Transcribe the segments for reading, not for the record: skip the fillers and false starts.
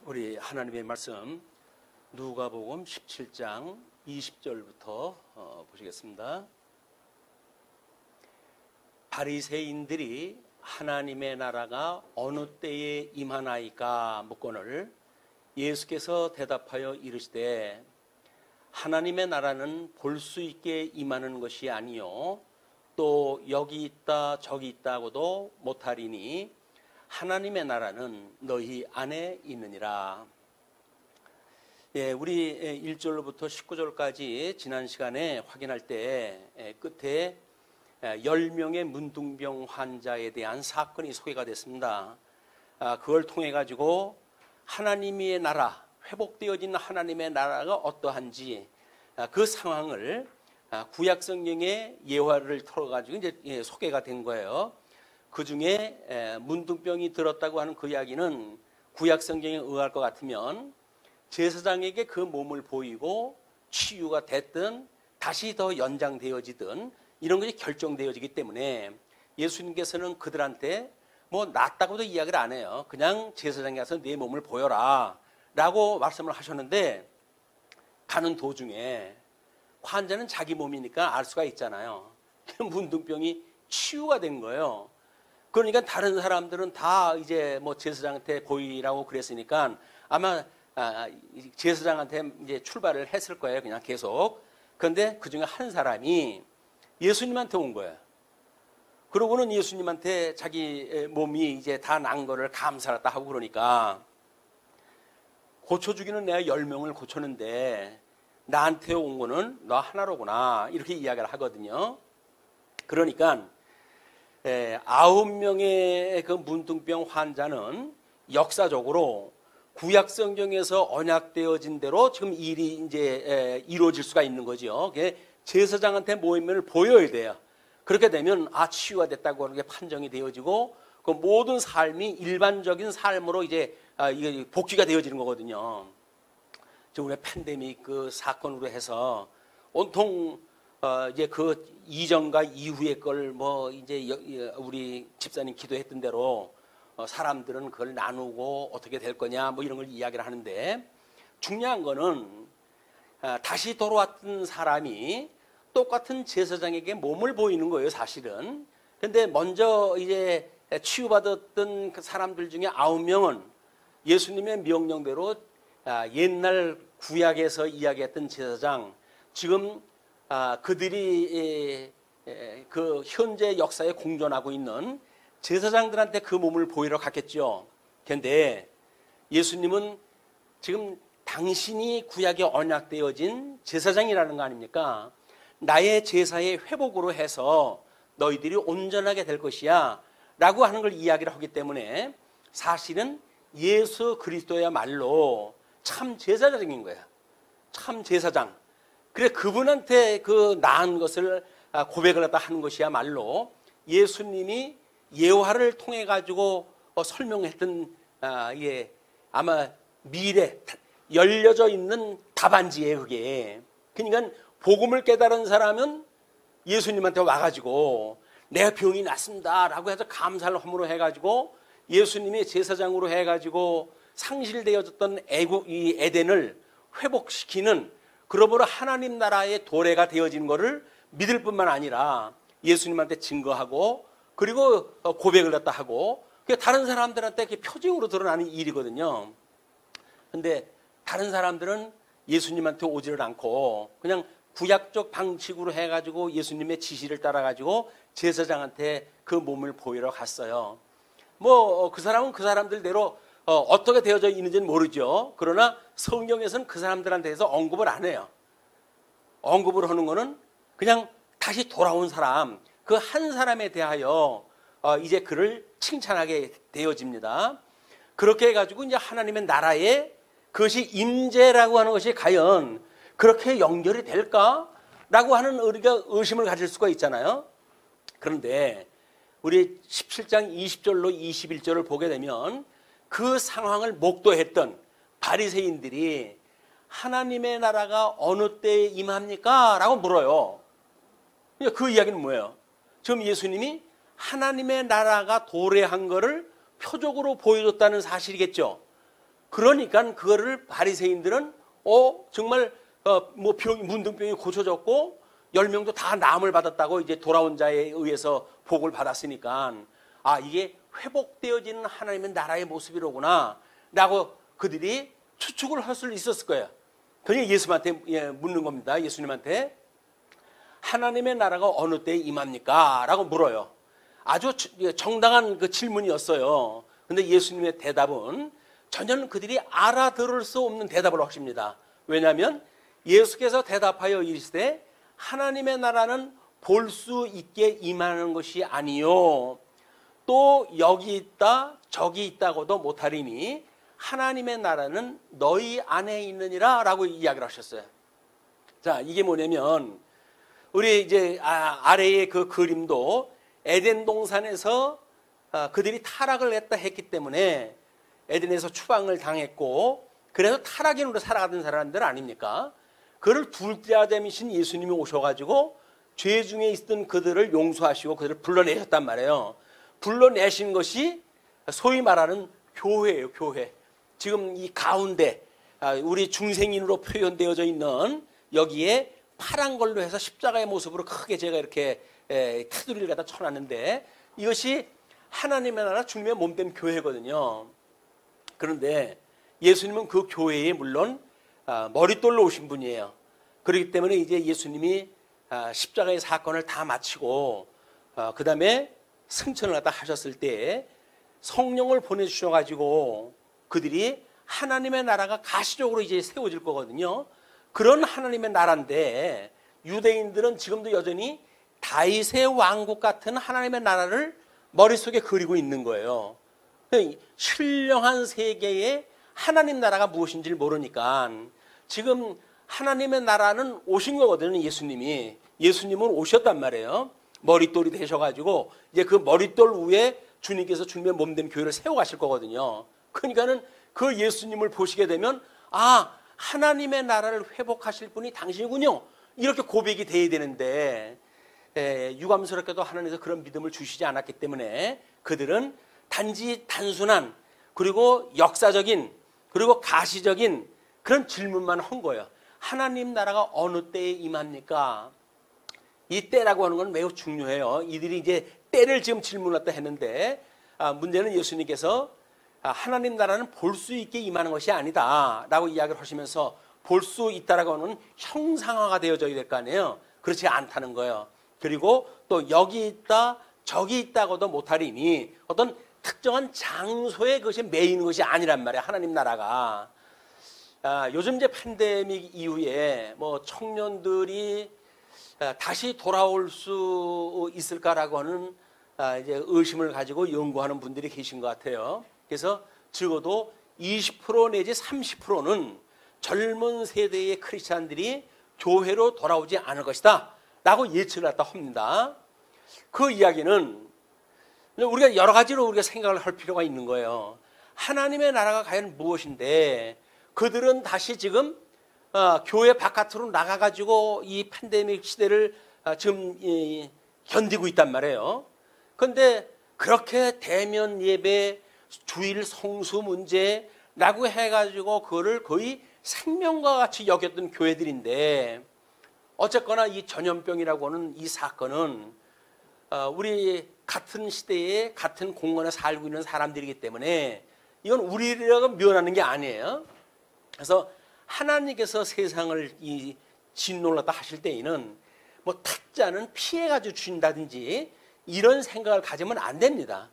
우리 하나님의 말씀 누가복음 17장 20절부터 보시겠습니다. 바리새인들이 하나님의 나라가 어느 때에 임하나이까 묻거늘 예수께서 대답하여 이르시되 하나님의 나라는 볼 수 있게 임하는 것이 아니요 또 여기 있다 저기 있다고도 못하리니 하나님의 나라는 너희 안에 있느니라. 우리 1절부터 19절까지 지난 시간에 확인할 때 끝에 10명의 문둥병 환자에 대한 사건이 소개가 됐습니다. 그걸 통해 가지고 하나님의 나라, 회복되어진 하나님의 나라가 어떠한지 그 상황을 구약 성경의 예화를 털어 가지고 이제 소개가 된 거예요. 그 중에 문둥병이 들었다고 하는 그 이야기는 구약 성경에 의할 것 같으면 제사장에게 그 몸을 보이고 치유가 됐든 다시 더 연장되어지든 이런 것이 결정되어지기 때문에 예수님께서는 그들한테 뭐 낫다고도 이야기를 안 해요. 그냥 제사장에 가서 내 몸을 보여라 라고 말씀을 하셨는데 가는 도중에 환자는 자기 몸이니까 알 수가 있잖아요. 문둥병이 치유가 된 거예요. 그러니까 다른 사람들은 다 이제 뭐 제사장한테 보이라고 그랬으니까 아마 제사장한테 이제 출발을 했을 거예요. 그냥 계속. 그런데 그 중에 한 사람이 예수님한테 온 거예요. 그러고는 예수님한테 자기 몸이 이제 다 난 거를 감사했다 하고 그러니까 고쳐주기는 내가 10명을 고쳤는데 나한테 온 거는 너 하나로구나. 이렇게 이야기를 하거든요. 그러니까 9명의 그 문둥병 환자는 역사적으로 구약 성경에서 언약되어진 대로 지금 일이 이제 이루어질 수가 있는 거죠. 제사장한테 모임을 보여야 돼요. 그렇게 되면 치유가 됐다고 하는 게 판정이 되어지고 그 모든 삶이 일반적인 삶으로 이제 이게 복귀가 되어지는 거거든요. 지금 우리 팬데믹 그 사건으로 해서 온통 이제 그 이전과 이후의 걸 뭐 이제 우리 집사님 기도했던 대로 사람들은 그걸 나누고 어떻게 될 거냐 뭐 이런 걸 이야기를 하는데 중요한 거는 다시 돌아왔던 사람이 똑같은 제사장에게 몸을 보이는 거예요, 사실은. 근데 먼저 이제 치유받았던 그 사람들 중에 9명은 예수님의 명령대로 옛날 구약에서 이야기했던 제사장, 지금 그들이 그 현재 역사에 공존하고 있는 제사장들한테 그 몸을 보이러 갔겠죠. 그런데 예수님은 지금 당신이 구약에 언약되어진 제사장이라는 거 아닙니까? 나의 제사의 회복으로 해서 너희들이 온전하게 될 것이야 라고 하는 걸 이야기를 하기 때문에 사실은 예수 그리스도야말로 참 제사장인 거야. 참 제사장. 그래 그분한테 그 나은 것을 고백을 갖다 하는 것이야말로 예수님이 예화를 통해 가지고 설명했던 아마 미래 열려져 있는 답안지예요, 그게. 그러니까 복음을 깨달은 사람은 예수님한테 와가지고 내가 병이 났습니다라고 해서 감사를 허물어 해가지고 예수님이 제사장으로 해가지고 상실되어졌던 이 에덴을 회복시키는 그러므로 하나님 나라의 도래가 되어진 것을 믿을 뿐만 아니라 예수님한테 증거하고 그리고 고백을 갖다 하고 다른 사람들한테 이렇게 표징으로 드러나는 일이거든요. 근데 다른 사람들은 예수님한테 오지를 않고 그냥 구약적 방식으로 해가지고 예수님의 지시를 따라가지고 제사장한테 그 몸을 보이러 갔어요. 뭐 그 사람은 그 사람들대로 어떻게 되어져 있는지는 모르죠. 그러나 성경에서는 그 사람들한테 대해서 언급을 안 해요. 언급을 하는 거는 그냥 다시 돌아온 사람, 그 한 사람에 대하여 이제 그를 칭찬하게 되어집니다. 그렇게 해가지고 이제 하나님의 나라에 그것이 임재라고 하는 것이 과연 그렇게 연결이 될까라고 하는 우리가 의심을 가질 수가 있잖아요. 그런데 우리 17장 20절로 21절을 보게 되면 그 상황을 목도했던 바리새인들이 하나님의 나라가 어느 때에 임합니까? 라고 물어요. 그 이야기는 뭐예요? 지금 예수님이 하나님의 나라가 도래한 것을 표적으로 보여줬다는 사실이겠죠. 그러니까 그거를 바리새인들은 정말 뭐 문둥병이 고쳐졌고 10명도 다 나음을 받았다고 이제 돌아온 자에 의해서 복을 받았으니까 이게 회복되어지는 하나님의 나라의 모습이로구나 라고 그들이 추측을 할 수 있었을 거예요. 그러니 예수님한테 묻는 겁니다. 예수님한테 하나님의 나라가 어느 때에 임합니까? 라고 물어요. 아주 정당한 그 질문이었어요. 근데 예수님의 대답은 전혀 그들이 알아들을 수 없는 대답을 하십니다. 왜냐하면 예수께서 대답하여 이르시되 하나님의 나라는 볼 수 있게 임하는 것이 아니요 또 여기 있다 저기 있다고도 못하리니 하나님의 나라는 너희 안에 있느니라 라고 이야기를 하셨어요. 자, 이게 뭐냐면 우리 이제 아래의 그 그림도 에덴 동산에서 그들이 타락을 했기 때문에 에덴에서 추방을 당했고 그래서 타락인으로 살아가던 사람들 아닙니까? 그를 둘째아들이신 예수님이 오셔가지고 죄 중에 있던 그들을 용서하시고 그들을 불러내셨단 말이에요. 불러내신 것이 소위 말하는 교회예요. 교회. 지금 이 가운데 우리 중생인으로 표현되어져 있는 여기에 파란 걸로 해서 십자가의 모습으로 크게 제가 이렇게 테두리를 갖다 쳐놨는데 이것이 하나님의 나라 주님의 몸된 교회거든요. 그런데 예수님은 그 교회에 물론 머릿돌로 오신 분이에요. 그렇기 때문에 이제 예수님이 십자가의 사건을 다 마치고 그 다음에 승천을 갖다 하셨을 때 성령을 보내주셔가지고 그들이 하나님의 나라가 가시적으로 이제 세워질 거거든요. 그런 하나님의 나라인데 유대인들은 지금도 여전히 다윗의 왕국 같은 하나님의 나라를 머릿속에 그리고 있는 거예요. 신령한 세계에 하나님 나라가 무엇인지를 모르니까 지금 하나님의 나라는 오신 거거든요. 예수님은 오셨단 말이에요. 머릿돌이 되셔가지고 이제 그 머릿돌 위에 주님께서 주님의 몸된 교회를 세워가실 거거든요. 그러니까는 그 예수님을 보시게 되면 하나님의 나라를 회복하실 분이 당신이군요. 이렇게 고백이 돼야 되는데 유감스럽게도 하나님께서 그런 믿음을 주시지 않았기 때문에 그들은 단지 단순한 그리고 역사적인 그리고 가시적인 그런 질문만 한 거예요. 하나님 나라가 어느 때에 임합니까? 이 때라고 하는 건 매우 중요해요. 이들이 이제 때를 지금 질문했다 했는데 문제는 예수님께서 하나님 나라는 볼 수 있게 임하는 것이 아니다 라고 이야기를 하시면서 볼 수 있다라고 하는 형상화가 되어져야 될 거 아니에요. 그렇지 않다는 거예요. 그리고 또 여기 있다 저기 있다고도 못하리니 어떤 특정한 장소에 그것이 매이는 것이 아니란 말이에요. 하나님 나라가. 요즘 이제 팬데믹 이후에 뭐 청년들이 다시 돌아올 수 있을까라고 하는 이제 의심을 가지고 연구하는 분들이 계신 것 같아요. 그래서 적어도 20% 내지 30%는 젊은 세대의 크리스찬들이 교회로 돌아오지 않을 것이다 라고 예측을 갖다 합니다. 그 이야기는 우리가 여러 가지로 우리가 생각을 할 필요가 있는 거예요. 하나님의 나라가 과연 무엇인데 그들은 다시 지금 교회 바깥으로 나가가지고 이 팬데믹 시대를 지금 견디고 있단 말이에요. 그런데 그렇게 대면 예배, 주일 성수 문제라고 해가지고 그거를 거의 생명과 같이 여겼던 교회들인데 어쨌거나 이 전염병이라고 하는 이 사건은 우리 같은 시대에 같은 공간에 살고 있는 사람들이기 때문에 이건 우리라고 묘하는 게 아니에요. 그래서 하나님께서 세상을 진노를 하실 때에는 뭐 타짜는 피해가지고 주신다든지 이런 생각을 가지면 안 됩니다.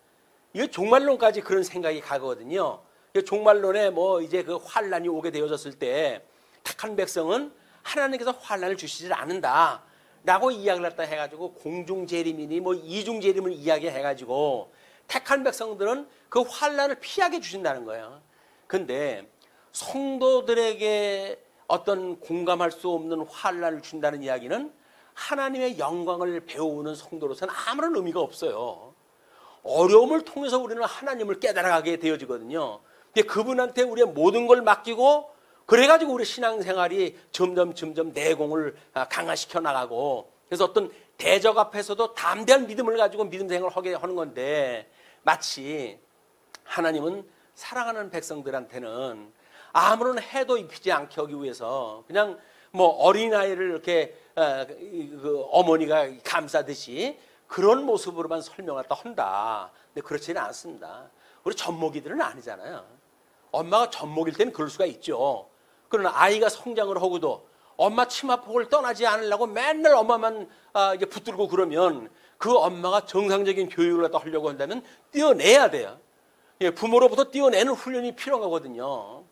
이거 종말론까지 그런 생각이 가거든요. 종말론에 뭐 이제 그 환란이 오게 되어졌을 때 택한 백성은 하나님께서 환란을 주시질 않는다 라고 이야기를 했다 해가지고 공중재림이니 뭐 이중재림을 이야기해가지고 택한 백성들은 그 환란을 피하게 주신다는 거예요. 근데 성도들에게 어떤 공감할 수 없는 환란을 준다는 이야기는 하나님의 영광을 배우는 성도로서는 아무런 의미가 없어요. 어려움을 통해서 우리는 하나님을 깨달아가게 되어지거든요. 근데 그분한테 우리의 모든 걸 맡기고 그래가지고 우리 신앙생활이 점점 내공을 강화시켜 나가고 그래서 어떤 대적 앞에서도 담대한 믿음을 가지고 믿음 생활을 하게 하는 건데 마치 하나님은 사랑하는 백성들한테는 아무런 해도 입히지 않게 하기 위해서 그냥 뭐 어린아이를 이렇게 그 어머니가 감싸듯이 그런 모습으로만 설명을 다 한다. 근데 그렇지는 않습니다. 우리 젖먹이들은 아니잖아요. 엄마가 젖먹일 때는 그럴 수가 있죠. 그러나 아이가 성장을 하고도 엄마 치마폭을 떠나지 않으려고 맨날 엄마만 이제 붙들고 그러면 그 엄마가 정상적인 교육을 갖다 하려고 한다면 떼어내야 돼요. 예, 부모로부터 떼어내는 훈련이 필요한 거거든요.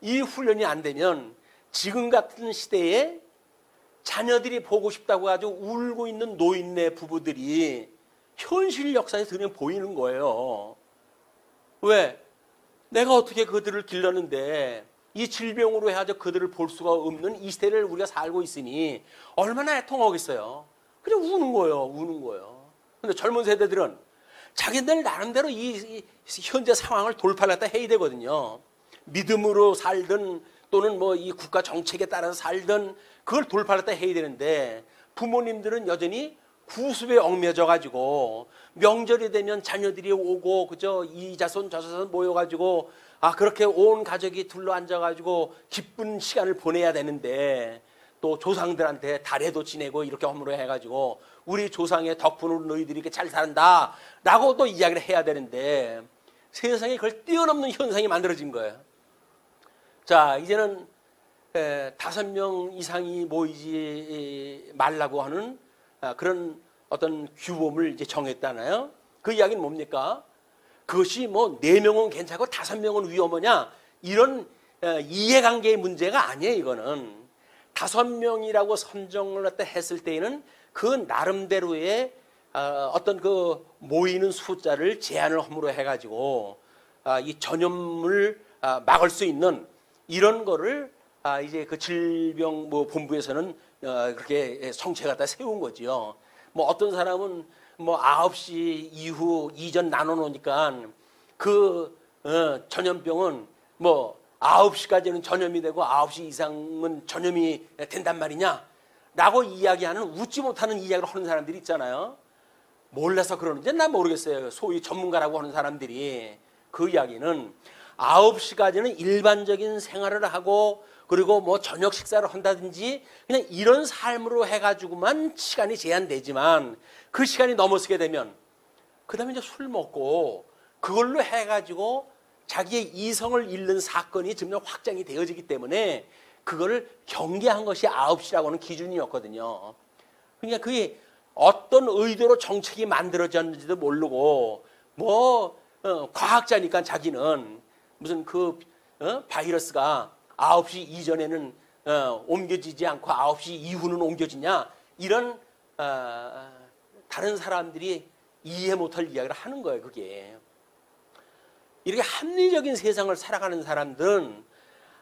이 훈련이 안 되면 지금 같은 시대에 자녀들이 보고 싶다고 아주 울고 있는 노인네 부부들이 현실 역사에 그냥 보이는 거예요. 왜? 내가 어떻게 그들을 길렀는데 이 질병으로 해가지고 그들을 볼 수가 없는 이 시대를 우리가 살고 있으니 얼마나 애통하겠어요. 그냥 우는 거예요. 우는 거예요. 근데 젊은 세대들은 자기들 나름대로 이 현재 상황을 돌파를 갖다 해야 되거든요. 믿음으로 살든 또는 뭐 이 국가 정책에 따라서 살든 그걸 돌파를 갖다 해야 되는데 부모님들은 여전히 구습에 얽매여 가지고 명절이 되면 자녀들이 오고 그저 이 자손 저 자손 모여 가지고 그렇게 온 가족이 둘러 앉아 가지고 기쁜 시간을 보내야 되는데 또 조상들한테 달에도 지내고 이렇게 허물어 해 가지고 우리 조상의 덕분으로 너희들이 이렇게 잘 산다라고 또 이야기를 해야 되는데 세상에 그걸 뛰어넘는 현상이 만들어진 거예요. 자, 이제는 5명 이상이 모이지 말라고 하는 그런 어떤 규범을 이제 정했잖아요. 그 이야기는 뭡니까? 그것이 뭐 4명은 괜찮고 5명은 위험하냐 이런 이해관계의 문제가 아니에요. 이거는 5명이라고 선정을 했을 때에는 그 나름대로의 어떤 그 모이는 숫자를 제한을 함으로 해가지고 이 전염을 막을 수 있는 이런 거를 이제 그 질병 뭐 본부에서는 그렇게 성체 갖다 세운 거지요. 뭐 어떤 사람은 뭐 9시 이후 이전 나눠 놓으니까 그 전염병은 뭐 9시까지는 전염이 되고 9시 이상은 전염이 된단 말이냐 라고 이야기하는 웃지 못하는 이야기를 하는 사람들이 있잖아요. 몰라서 그러는지 난 모르겠어요. 소위 전문가라고 하는 사람들이 그 이야기는 9시까지는 일반적인 생활을 하고 그리고 뭐 저녁 식사를 한다든지 그냥 이런 삶으로 해가지고만 시간이 제한되지만 그 시간이 넘어서게 되면 그 다음에 이제 술 먹고 그걸로 해가지고 자기의 이성을 잃는 사건이 점점 확장이 되어지기 때문에 그거를 경계한 것이 9시라고 하는 기준이었거든요. 그러니까 그게 어떤 의도로 정책이 만들어졌는지도 모르고 뭐 과학자니까 자기는 무슨 그 바이러스가 9시 이전에는 옮겨지지 않고 9시 이후는 옮겨지냐 이런 다른 사람들이 이해 못할 이야기를 하는 거예요. 그게 이렇게 합리적인 세상을 살아가는 사람들은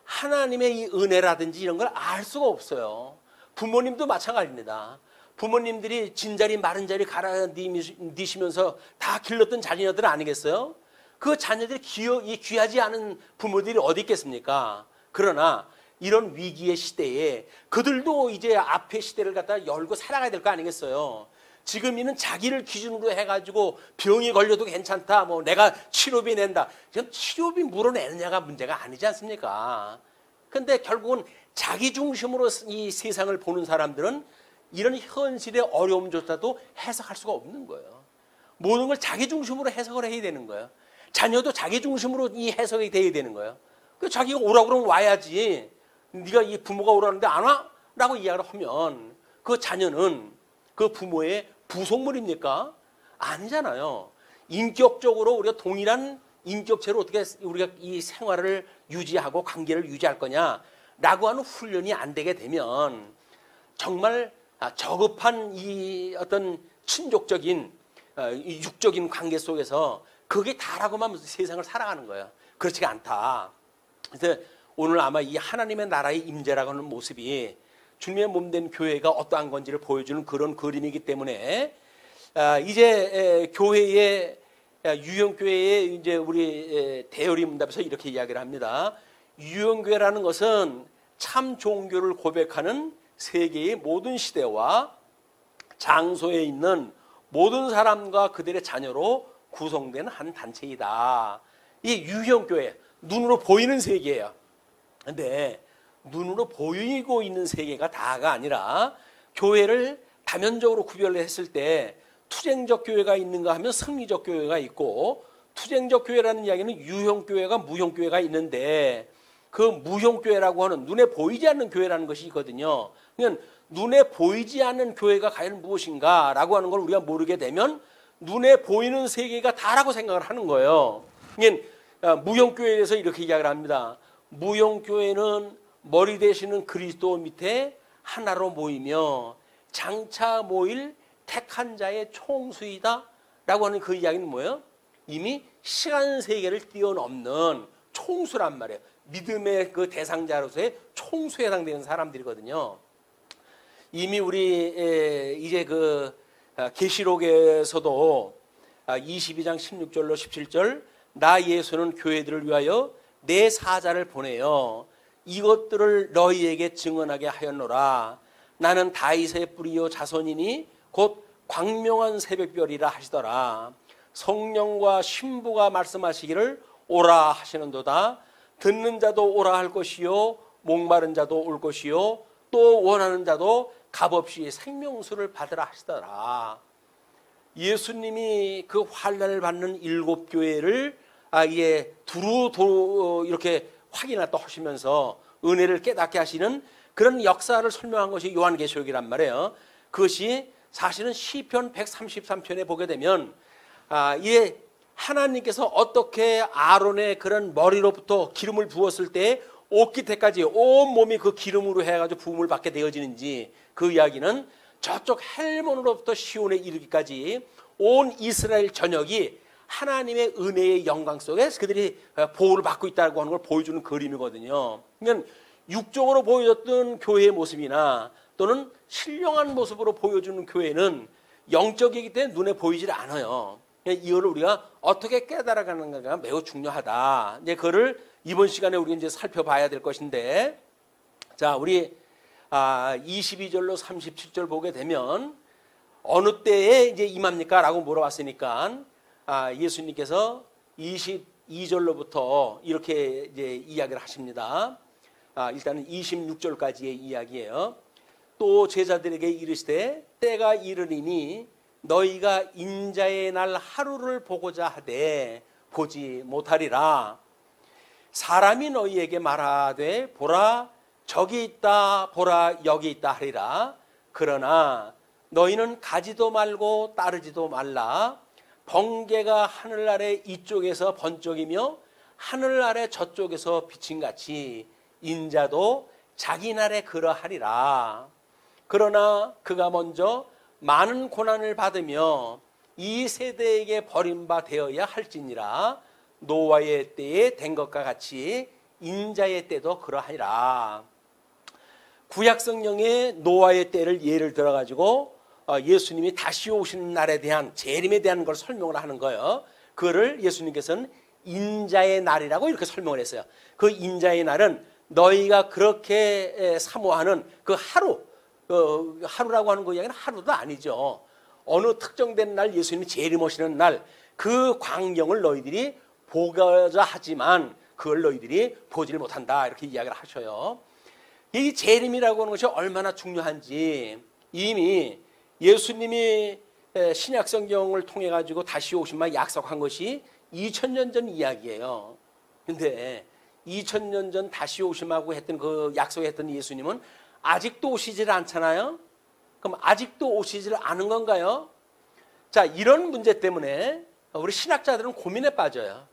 하나님의 이 은혜라든지 이런 걸 알 수가 없어요. 부모님도 마찬가지입니다. 부모님들이 진자리 마른 자리 갈아디시면서 다 길렀던 자녀들 아니겠어요? 그 자녀들이 귀하지 않은 부모들이 어디 있겠습니까? 그러나 이런 위기의 시대에 그들도 이제 앞의 시대를 갖다 열고 살아가야 될 거 아니겠어요? 지금이는 자기를 기준으로 해가지고 병이 걸려도 괜찮다, 뭐 내가 치료비 낸다. 지금 치료비 물어내느냐가 문제가 아니지 않습니까? 근데 결국은 자기 중심으로 이 세상을 보는 사람들은 이런 현실의 어려움조차도 해석할 수가 없는 거예요. 모든 걸 자기 중심으로 해석을 해야 되는 거예요. 자녀도 자기 중심으로 이 해석이 돼야 되는 거예요. 그 자기가 오라고 그러면 와야지. 네가 이 부모가 오라는데 안 와? 라고 이야기를 하면 그 자녀는 그 부모의 부속물입니까? 아니잖아요. 인격적으로 우리가 동일한 인격체로 어떻게 우리가 이 생활을 유지하고 관계를 유지할 거냐라고 하는 훈련이 안 되게 되면 정말 저급한 이 어떤 친족적인 육적인 관계 속에서 그게 다라고만 세상을 살아가는 거예요. 그렇지가 않다. 그래서 오늘 아마 이 하나님의 나라의 임재라고 하는 모습이 주님의 몸된 교회가 어떠한 건지를 보여주는 그런 그림이기 때문에 이제 교회의 유형교회에 이제 우리 대열이 문답에서 이렇게 이야기를 합니다. 유형교회라는 것은 참 종교를 고백하는 세계의 모든 시대와 장소에 있는 모든 사람과 그들의 자녀로 구성된 한 단체이다. 이 유형교회, 눈으로 보이는 세계예요. 근데 눈으로 보이고 있는 세계가 다가 아니라 교회를 다면적으로 구별했을 때 투쟁적 교회가 있는가 하면 승리적 교회가 있고, 투쟁적 교회라는 이야기는 유형교회가 무형교회가 있는데, 그 무형교회라고 하는 눈에 보이지 않는 교회라는 것이 있거든요. 그러니까 눈에 보이지 않는 교회가 과연 무엇인가라고 하는 걸 우리가 모르게 되면 눈에 보이는 세계가 다라고 생각을 하는 거예요. 그러니까 무형교회에서 이렇게 이야기를 합니다. 무형교회는 머리 되시는 그리스도 밑에 하나로 모이며 장차 모일 택한 자의 총수이다 라고 하는 그 이야기는 뭐예요? 이미 시간 세계를 뛰어넘는 총수란 말이에요. 믿음의 그 대상자로서의 총수에 해당되는 사람들이거든요. 이미 우리 이제 그 계시록에서도 22장 16절로 17절, 나 예수는 교회들을 위하여 내 사자를 보내요. 이것들을 너희에게 증언하게 하였노라. 나는 다윗의 뿌리요 자손이니 곧 광명한 새벽별이라 하시더라. 성령과 신부가 말씀하시기를 오라 하시는도다. 듣는 자도 오라 할 것이요 목마른 자도 올 것이요 또 원하는 자도 값없이 생명수를 받으라 하시더라. 예수님이 그 환난을 받는 7교회를 두루 이렇게 확인을 또 하시면서 은혜를 깨닫게 하시는 그런 역사를 설명한 것이 요한계시록이란 말이에요. 그것이 사실은 시편 133편에 보게 되면 이 하나님께서 어떻게 아론의 그런 머리로부터 기름을 부었을 때 옷깃에까지 온 몸이 그 기름으로 해가지고 부음을 받게 되어지는지, 그 이야기는 저쪽 헬몬으로부터 시온에 이르기까지 온 이스라엘 전역이 하나님의 은혜의 영광 속에 그들이 보호를 받고 있다고 하는 걸 보여주는 그림이거든요. 그러니까 육적으로 보여줬던 교회의 모습이나 또는 신령한 모습으로 보여주는 교회는 영적이기 때문에 눈에 보이질 않아요. 이거를 우리가 어떻게 깨달아가는가가 매우 중요하다. 이제 그거를 이번 시간에 우리 이제 살펴봐야 될 것인데, 자, 우리 22절로 37절 보게 되면 어느 때에 이제 임합니까? 라고 물어봤으니까 예수님께서 22절로부터 이렇게 이제 이야기를 하십니다. 일단은 26절까지의 이야기예요. 또 제자들에게 이르시되 때가 이르리니 너희가 인자의 날 하루를 보고자 하되 보지 못하리라. 사람이 너희에게 말하되 보라 저기 있다 보라 여기 있다 하리라. 그러나 너희는 가지도 말고 따르지도 말라. 번개가 하늘 아래 이쪽에서 번쩍이며 하늘 아래 저쪽에서 비침같이 인자도 자기 날에 그러하리라. 그러나 그가 먼저 많은 고난을 받으며 이 세대에게 버림바 되어야 할지니라. 노아의 때에 된 것과 같이 인자의 때도 그러하리라. 구약성경의 노아의 때를 예를 들어가지고 예수님이 다시 오시는 날에 대한 재림에 대한 걸 설명을 하는 거예요. 그거를 예수님께서는 인자의 날이라고 이렇게 설명을 했어요. 그 인자의 날은 너희가 그렇게 사모하는 그 하루라고 하는 그 이야기는 하루도 아니죠. 어느 특정된 날 예수님이 재림하시는 날, 그 광경을 너희들이 보고자 하지만 그걸 너희들이 보지를 못한다, 이렇게 이야기를 하셔요. 이 재림이라고 하는 것이 얼마나 중요한지 이미 예수님이 신약성경을 통해 가지고 다시 오시면 약속한 것이 2000년 전 이야기예요. 근데 2000년 전 다시 오심하고 했던 그 약속했던 예수님은 아직도 오시질 않잖아요. 그럼 아직도 오시질 않은 건가요? 자, 이런 문제 때문에 우리 신학자들은 고민에 빠져요.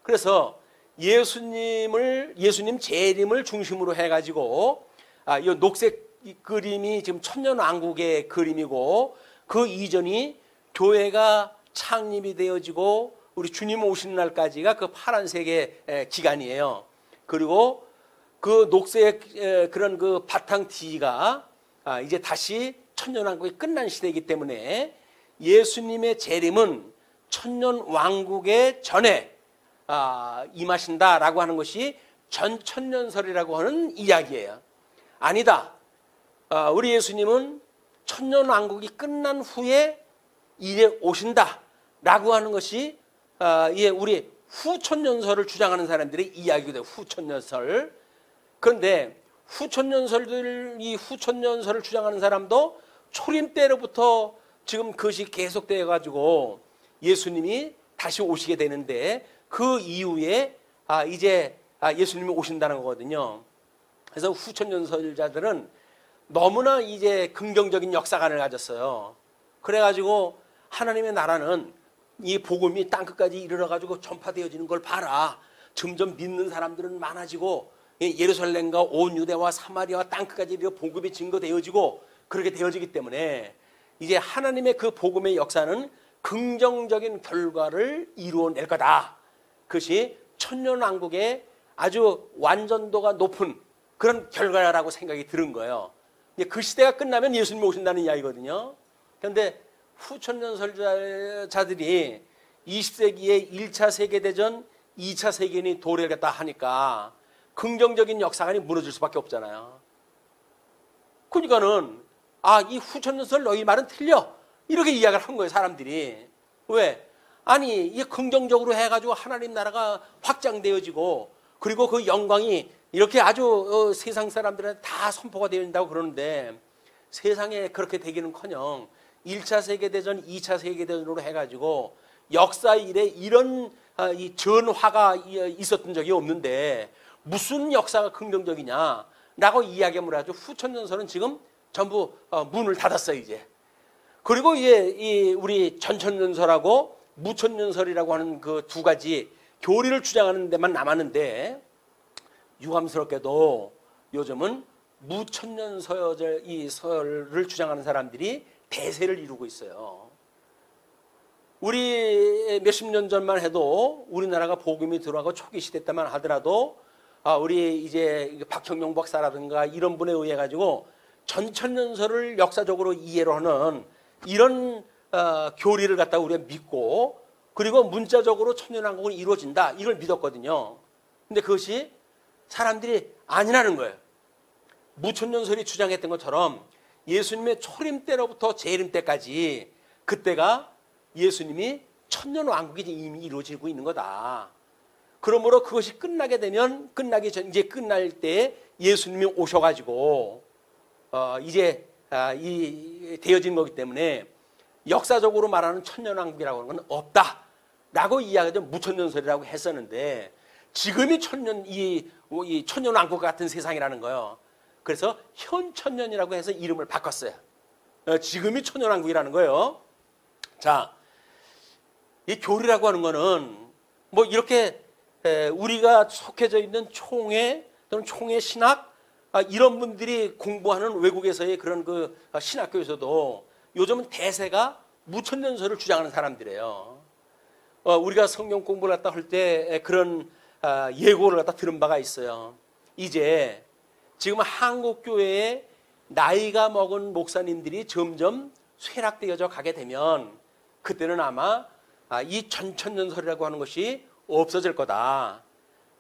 그래서 예수님 재림을 중심으로 해가지고 이 녹색 그림이 지금 천년왕국의 그림이고, 그 이전이 교회가 창립이 되어지고 우리 주님 오시는 날까지가 그 파란색의 기간이에요. 그리고 그 녹색 그런 그 바탕 D가 이제 다시 천년왕국이 끝난 시대이기 때문에 예수님의 재림은 천년왕국의 전에 임하신다라고 하는 것이 전천년설이라고 하는 이야기예요. 아니다. 우리 예수님은 천년왕국이 끝난 후에 이제 오신다라고 하는 것이 우리 후천연설을 주장하는 사람들의 이야기가 후천연설. 그런데 이 후천연설을 주장하는 사람도 초림 때로부터 지금 그것이 계속되어 가지고 예수님이 다시 오시게 되는데 그 이후에 이제 예수님이 오신다는 거거든요. 그래서 후천연설자들은 너무나 이제 긍정적인 역사관을 가졌어요. 그래가지고 하나님의 나라는 이 복음이 땅끝까지 이르러가지고 전파되어지는 걸 봐라. 점점 믿는 사람들은 많아지고 예루살렘과 온 유대와 사마리아와 땅끝까지 이르러 복음이 증거되어지고 그렇게 되어지기 때문에 이제 하나님의 그 복음의 역사는 긍정적인 결과를 이루어낼 거다. 그것이 천년왕국의 아주 완전도가 높은 그런 결과라고 생각이 드는 거예요. 그 시대가 끝나면 예수님이 오신다는 이야기거든요. 그런데 후천연설자들이 20세기에 1차 세계대전, 2차 세계대전이 도래했다 하니까 긍정적인 역사관이 무너질 수밖에 없잖아요. 그러니까는 이 후천연설 너희 말은 틀려. 이렇게 이야기를 한 거예요, 사람들이. 왜? 아니, 이게 긍정적으로 해가지고 하나님 나라가 확장되어지고 그리고 그 영광이 이렇게 아주 세상 사람들한테 다 선포가 되어 있다고 그러는데 세상에 그렇게 되기는커녕 1차 세계대전, 2차 세계대전으로 해가지고 역사 이래 이런 이 전화가 있었던 적이 없는데 무슨 역사가 긍정적이냐라고 이야기하면 아주 후천연설은 지금 전부 문을 닫았어요, 이제. 그리고 이제 우리 전천연설하고 무천연설이라고 하는 그 두 가지 교리를 주장하는 데만 남았는데 유감스럽게도 요즘은 무천년설을 주장하는 사람들이 대세를 이루고 있어요. 우리 몇십 년 전만 해도 우리나라가 복음이 들어가고 초기 시대 때만 하더라도 우리 이제 박형용 박사라든가 이런 분에 의해 가지고 전천년설을 역사적으로 이해로 하는 이런 교리를 갖다가 우리가 믿고 그리고 문자적으로 천년왕국은 이루어진다 이걸 믿었거든요. 근데 그것이 사람들이 아니라는 거예요. 무천년설이 주장했던 것처럼 예수님의 초림 때로부터 재림 때까지 그때가 예수님이 천년왕국이 이미 이루어지고 있는 거다. 그러므로 그것이 끝나게 되면 이제 끝날 때 예수님이 오셔가지고 이제 되어진 거기 때문에 역사적으로 말하는 천년왕국이라고 하는 건 없다라고 이야기하죠. 무천년설이라고 했었는데 지금이 이 천년왕국 같은 세상이라는 거예요. 그래서 현천년이라고 해서 이름을 바꿨어요. 지금이 천년왕국이라는 거예요. 자, 이 교리라고 하는 거는 뭐 이렇게 우리가 속해져 있는 총회 또는 총회 신학 이런 분들이 공부하는 외국에서의 그런 그 신학교에서도 요즘은 대세가 무천년설을 주장하는 사람들이에요. 우리가 성경 공부를 갖다 할 때 그런 예고를 갖다 들은 바가 있어요. 이제 지금 한국 교회에 나이가 먹은 목사님들이 점점 쇠락되어져 가게 되면 그때는 아마 이 전천년설이라고 하는 것이 없어질 거다.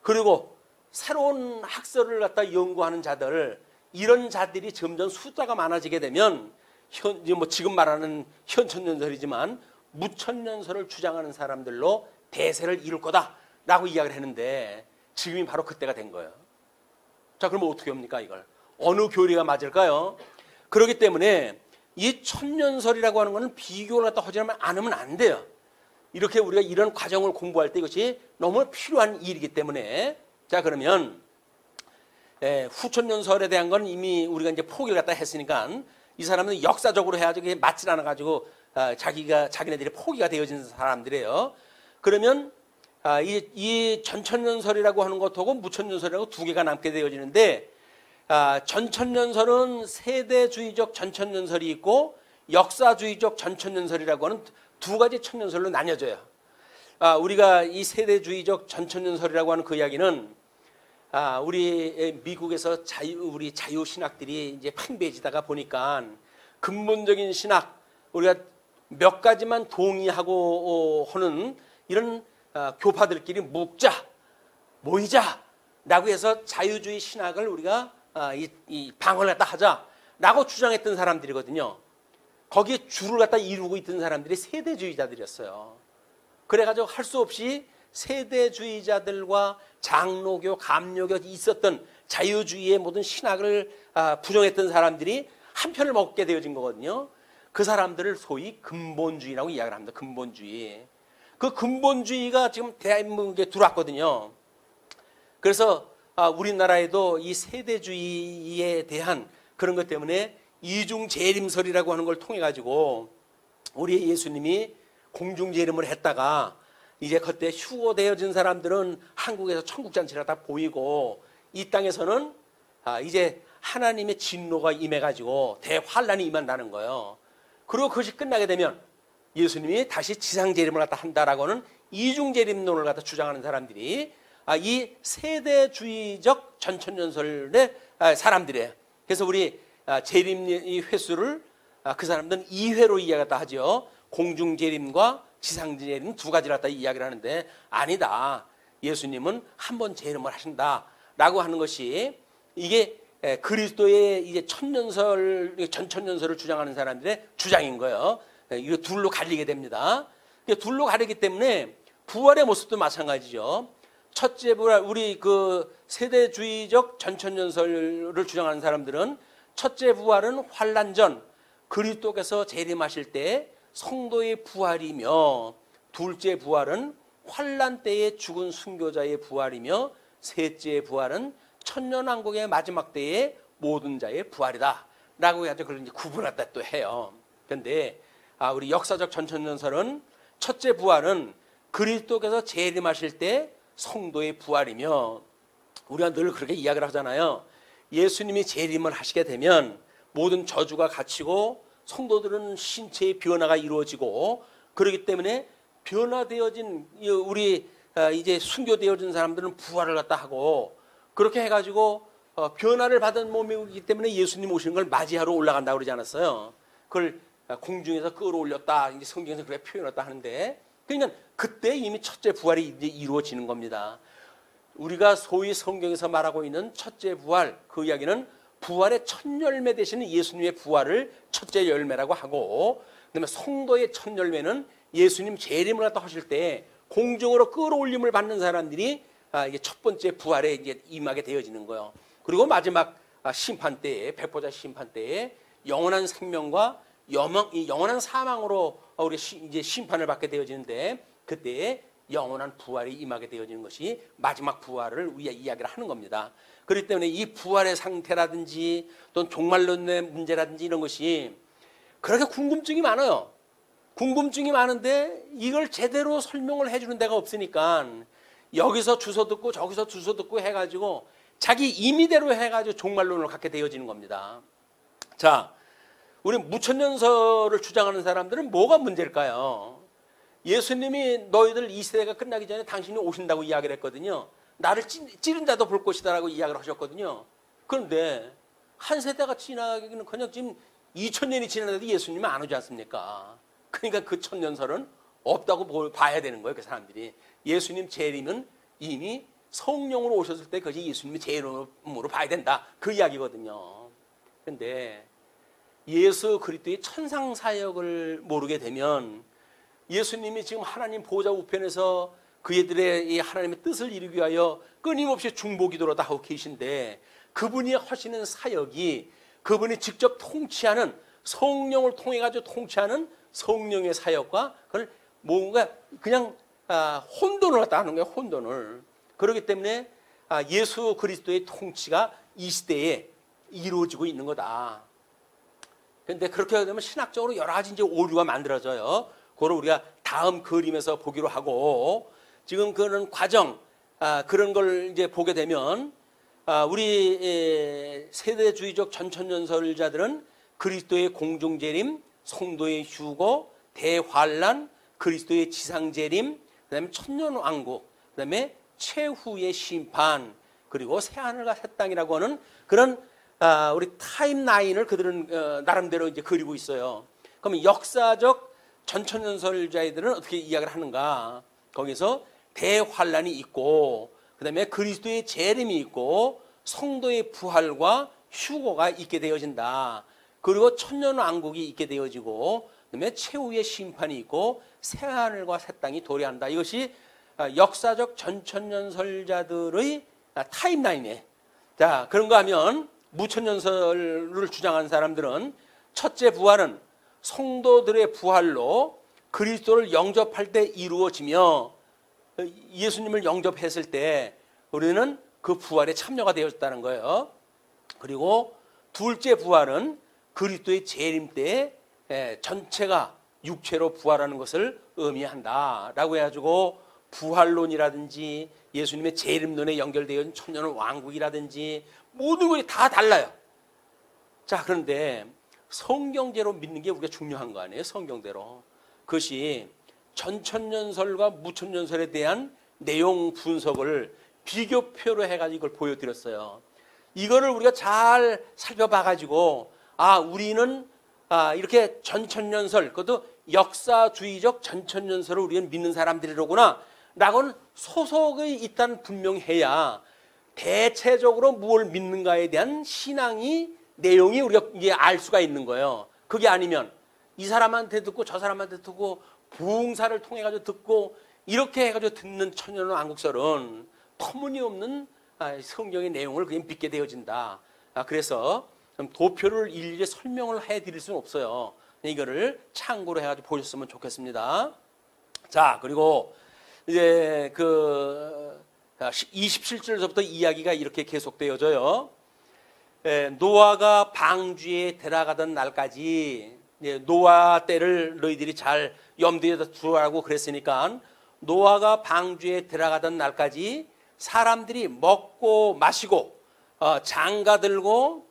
그리고 새로운 학설을 갖다 연구하는 자들 이런 자들이 점점 숫자가 많아지게 되면 지금 말하는 현천년설이지만 무천년설을 주장하는 사람들로 대세를 이룰 거다라고 이야기를 했는데 지금이 바로 그때가 된 거예요. 자, 그러면 어떻게 합니까 이걸? 어느 교리가 맞을까요? 그렇기 때문에 이 천년설이라고 하는 것은 비교를 갖다 하지 않으면 안 돼요. 이렇게 우리가 이런 과정을 공부할 때 이것이 너무 필요한 일이기 때문에 자, 그러면 후천년설에 대한 건 이미 우리가 이제 포기를 갖다 했으니까 이 사람은 역사적으로 해가지고 맞질 않아가지고 자기네들이 포기가 되어진 사람들이에요. 그러면 이 전천년설이라고 하는 것하고 무천년설이라고 두 개가 남게 되어지는데 전천년설은 세대주의적 전천년설이 있고 역사주의적 전천년설이라고 하는 두 가지 천년설로 나뉘어져요. 우리가 이 세대주의적 전천년설이라고 하는 그 이야기는 우리 미국에서 우리 자유신학들이 이제 팽배해지다가 보니까 근본적인 신학 우리가 몇 가지만 동의하고 하는 이런 교파들끼리 모이자라고 해서 자유주의 신학을 우리가 이 방언을 갖다 하자라고 주장했던 사람들이거든요. 거기에 줄을 갖다 이루고 있던 사람들이 세대주의자들이었어요. 그래가지고 할 수 없이 세대주의자들과 장로교, 감로교 있었던 자유주의의 모든 신학을 부정했던 사람들이 한 편을 먹게 되어진 거거든요. 그 사람들을 소위 근본주의라고 이야기를 합니다. 근본주의. 그 근본주의가 지금 대한민국에 들어왔거든요. 그래서 우리나라에도 이 세대주의에 대한 그런 것 때문에 이중재림설이라고 하는 걸 통해 가지고 우리 예수님이 공중재림을 했다가 이제 그때 휴거되어진 사람들은 한국에서 천국잔치가 다 보이고 이 땅에서는 이제 하나님의 진노가 임해가지고 대환란이 임한다는 거예요. 그리고 그것이 끝나게 되면 예수님이 다시 지상재림을 갖다 한다라고는 이중재림론을 갖다 주장하는 사람들이 이 세대주의적 전천년설의 사람들이에요. 그래서 우리 재림 횟수를 그 사람들은 2회로 이야기했다 하죠. 공중재림과 지상재림 두 가지를 갖다 이야기를 하는데 아니다. 예수님은 한 번 재림을 하신다라고 하는 것이 이게 그리스도의 이제 천년설, 전천년설을 주장하는 사람들의 주장인 거예요. 이거 둘로 갈리게 됩니다. 둘로 가리기 때문에 부활의 모습도 마찬가지죠. 첫째 부활, 우리 그 세대주의적 전천년설을 주장하는 사람들은 첫째 부활은 환란 전 그리스도께서 재림하실 때 성도의 부활이며, 둘째 부활은 환란 때에 죽은 순교자의 부활이며, 셋째 부활은 천년왕국의 마지막 때의 모든 자의 부활이다 라고 해서 그걸 이제 구분했다 또 해요. 그런데 우리 역사적 전천년설은 첫째 부활은 그리스도께서 재림하실 때 성도의 부활이며, 우리가 늘 그렇게 이야기를 하잖아요. 예수님이 재림을 하시게 되면 모든 저주가 갇히고 성도들은 신체의 변화가 이루어지고, 그렇기 때문에 변화되어진 우리 이제 순교되어진 사람들은 부활을 갖다 하고, 그렇게 해가지고 변화를 받은 몸이기 때문에 예수님 오시는 걸 맞이하러 올라간다고 그러지 않았어요. 그걸 공중에서 끌어올렸다 이제 성경에서 그렇게 표현했다 하는데, 그러니까 그때 이미 첫째 부활이 이제 이루어지는 겁니다. 우리가 소위 성경에서 말하고 있는 첫째 부활, 그 이야기는 부활의 첫 열매 되시는 예수님의 부활을 첫째 열매라고 하고, 그다음에 성도의 첫 열매는 예수님 재림을 갖다 하실 때 공중으로 끌어올림을 받는 사람들이 이게 첫 번째 부활에 이제 임하게 되어지는 거예요. 그리고 마지막 심판 때에, 백보자 심판 때에 영원한 생명과 영원한 사망으로 우리 이제 심판을 받게 되어지는데, 그때에 영원한 부활이 임하게 되어지는 것이 마지막 부활을 우리가 이야기를 하는 겁니다. 그렇기 때문에 이 부활의 상태라든지 또는 종말론의 문제라든지 이런 것이 그렇게 궁금증이 많아요. 궁금증이 많은데 이걸 제대로 설명을 해주는 데가 없으니까 여기서 주워 듣고 저기서 주워 듣고 해가지고 자기 임의대로 해가지고 종말론을 갖게 되어지는 겁니다. 자, 우리 무천년설을 주장하는 사람들은 뭐가 문제일까요? 예수님이 너희들 이 세대가 끝나기 전에 당신이 오신다고 이야기를 했거든요. 나를 찌른 자도 볼 것이다라고 이야기를 하셨거든요. 그런데 한 세대가 지나가기는 그냥 지금 2000년이 지났는데도 예수님은 안 오지 않습니까? 그러니까 그 천년설은 없다고 봐야 되는 거예요. 그 사람들이. 예수님 재림은 이미 성령으로 오셨을 때 그것이 예수님의 재림으로 봐야 된다. 그 이야기거든요. 그런데 예수 그리스도의 천상사역을 모르게 되면 예수님이 지금 하나님 보좌 우편에서 그들의 이 하나님의 뜻을 이루기 위하여 끊임없이 중보기도를 다 하고 계신데, 그분이 하시는 사역이 그분이 직접 통치하는, 성령을 통해 가지고 통치하는 성령의 사역과 그걸 뭔가 그냥 혼돈을 갖다 하는 거예요. 혼돈을. 그렇기 때문에 예수 그리스도의 통치가 이 시대에 이루어지고 있는 거다. 그런데 그렇게 되면 신학적으로 여러 가지 이제 오류가 만들어져요. 그걸 우리가 다음 그림에서 보기로 하고, 지금 그런 과정, 그런 걸 이제 보게 되면 우리 세대주의적 전천년설자들은 그리스도의 공중재림, 성도의 휴거, 대환란, 그리스도의 지상재림, 그다음에 천년왕국, 그다음에 최후의 심판, 그리고 새하늘과 새 땅이라고 하는 그런 우리 타임라인을 그들은 나름대로 이제 그리고 있어요. 그러면 역사적 전천년설자들은 어떻게 이야기를 하는가? 거기서 대환란이 있고, 그다음에 그리스도의 재림이 있고, 성도의 부활과 휴거가 있게 되어진다. 그리고 천년왕국이 있게 되어지고, 그다음에 최후의 심판이 있고, 새하늘과 새 땅이 도래한다. 이것이 역사적 전천년설자들의 타임라인에, 자, 그런가 하면 무천년설을 주장하는 사람들은 첫째 부활은 성도들의 부활로 그리스도를 영접할 때 이루어지며, 예수님을 영접했을 때 우리는 그 부활에 참여가 되었다는 거예요. 그리고 둘째 부활은 그리스도의 재림 때 전체가 육체로 부활하는 것을 의미한다라고 해가지고, 부활론이라든지 예수님의 재림론에 연결되어 있는 천년 왕국이라든지 모든 것이 다 달라요. 자, 그런데 성경대로 믿는 게 우리가 중요한 거 아니에요? 성경대로. 그것이 전천년설과 무천년설에 대한 내용 분석을 비교표로 해가지고 이걸 보여드렸어요. 이거를 우리가 잘 살펴봐가지고, 우리는 이렇게 전천년설, 그것도 역사주의적 전천년설을 우리는 믿는 사람들이로구나 라고는 소속이 있다는 분명해야 대체적으로 무엇을 믿는가에 대한 신앙이, 내용이 우리가 이제 알 수가 있는 거예요. 그게 아니면 이 사람한테 듣고 저 사람한테 듣고 부흥사를 통해 가지고 듣고 이렇게 해가지고 듣는 천년왕국설은 터무니없는 성경의 내용을 그냥 믿게 되어진다. 그래서 도표를 일일이 설명을 해드릴 수는 없어요. 이거를 참고로 해가지고 보셨으면 좋겠습니다. 자, 그리고 이제 27절부터 이야기가 이렇게 계속되어져요. 노아가 방주에 들어가던 날까지, 노아 때를 너희들이 잘 염두에 두라고 그랬으니까, 노아가 방주에 들어가던 날까지 사람들이 먹고 마시고 장가들고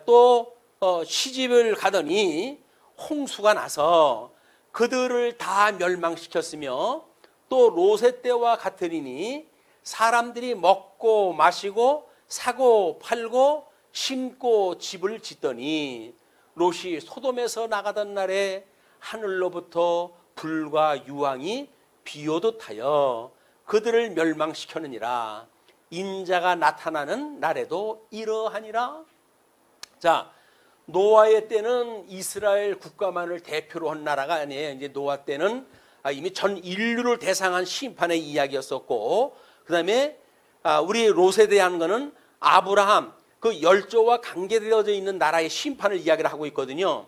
또 시집을 가더니 홍수가 나서 그들을 다 멸망시켰으며, 또 롯의 때와 같으리니 사람들이 먹고 마시고 사고 팔고 심고 집을 짓더니, 롯이 소돔에서 나가던 날에 하늘로부터 불과 유황이 비오듯 하여 그들을 멸망시켰느니라. 인자가 나타나는 날에도 이러하니라. 자, 노아의 때는 이스라엘 국가만을 대표로 한 나라가 아니에요. 이제 노아 때는 이미 전 인류를 대상한 심판의 이야기였었고, 그 다음에 우리 롯에 대한 거는 아브라함, 그 열조와 관계되어져 있는 나라의 심판을 이야기를 하고 있거든요.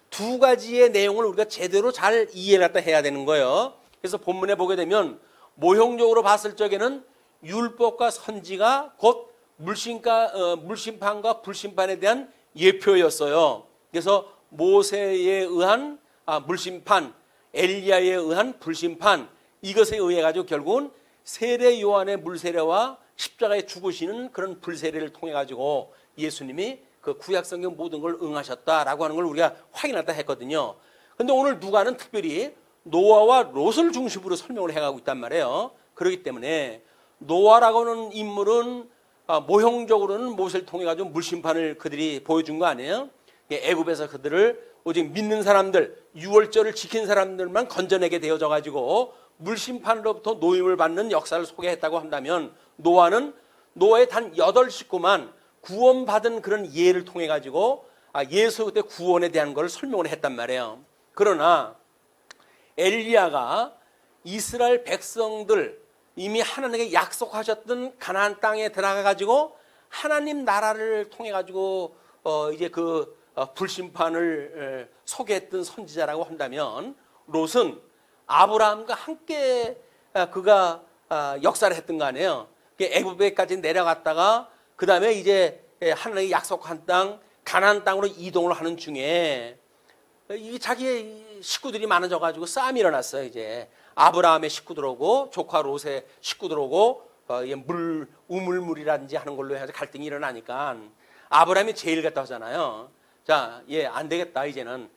두 가지의 내용을 우리가 제대로 잘 이해를 해야 되는 거예요. 그래서 본문에 보게 되면 모형적으로 봤을 적에는 율법과 선지가 곧 물심판과 불심판에 대한 예표였어요. 그래서 모세에 의한 물심판, 엘리야에 의한 불심판, 이것에 의해 가지고 결국은 세례 요한의 물세례와 십자가에 죽으시는 그런 불세례를 통해 가지고 예수님이 그 구약성경 모든 걸 응하셨다라고 하는 걸 우리가 확인했다 했거든요. 그런데 오늘 누가는 특별히 노아와 롯을 중심으로 설명을 해가고 있단 말이에요. 그렇기 때문에 노아라고 하는 인물은 모형적으로는 모세를 통해 가지고 물심판을 그들이 보여준 거 아니에요? 애굽에서 그들을 오직 믿는 사람들, 유월절을 지킨 사람들만 건져내게 되어져 가지고 물심판으로부터 노임을 받는 역사를 소개했다고 한다면, 노아는 노아의 단 8식구만 구원받은 그런 예를 통해 가지고 예수 그때 구원에 대한 걸 설명을 했단 말이에요. 그러나 엘리야가 이스라엘 백성들, 이미 하나님께 약속하셨던 가나안 땅에 들어가 가지고 하나님 나라를 통해 가지고 이제 그 불심판을 소개했던 선지자라고 한다면, 롯은 아브라함과 함께 그가 역사를 했던 거 아니에요. 애굽에까지 내려갔다가 그 다음에 이제 하나님이 약속한 땅 가나안 땅으로 이동을 하는 중에 이 자기의 식구들이 많아져 가지고 싸움이 일어났어요. 이제 아브라함의 식구들하고 조카 롯의 식구들하고 우물물이라든지 하는 걸로 해서 갈등이 일어나니까 아브라함이 제일 갔다 하잖아요. 자, 안 되겠다. 이제는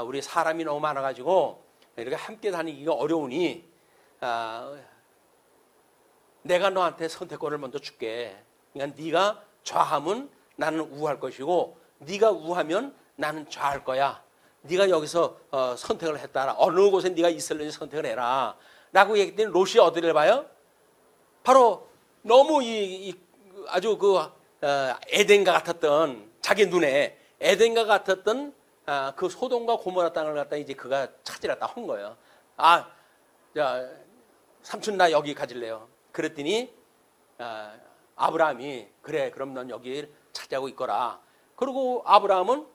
우리 사람이 너무 많아 가지고 이렇게 함께 다니기가 어려우니 내가 너한테 선택권을 먼저 줄게. 그러니까 네가 좌하면 나는 우할 것이고, 네가 우하면 나는 좌할 거야. 네가 여기서 선택을 했다라. 어느 곳에 네가 있을는지 선택을 해라. 라고 얘기했더니 롯이 어디를 봐요? 바로 너무 아주 에덴과 같았던, 자기 눈에 에덴과 같았던 그 소돔과 고모라 땅을 갖다 이제 그가 찾으랬다 한 거예요. 삼촌 나 여기 가질래요. 그랬더니 아브라함이 그래 그럼 넌 여기 차지하고 있거라. 그리고 아브라함은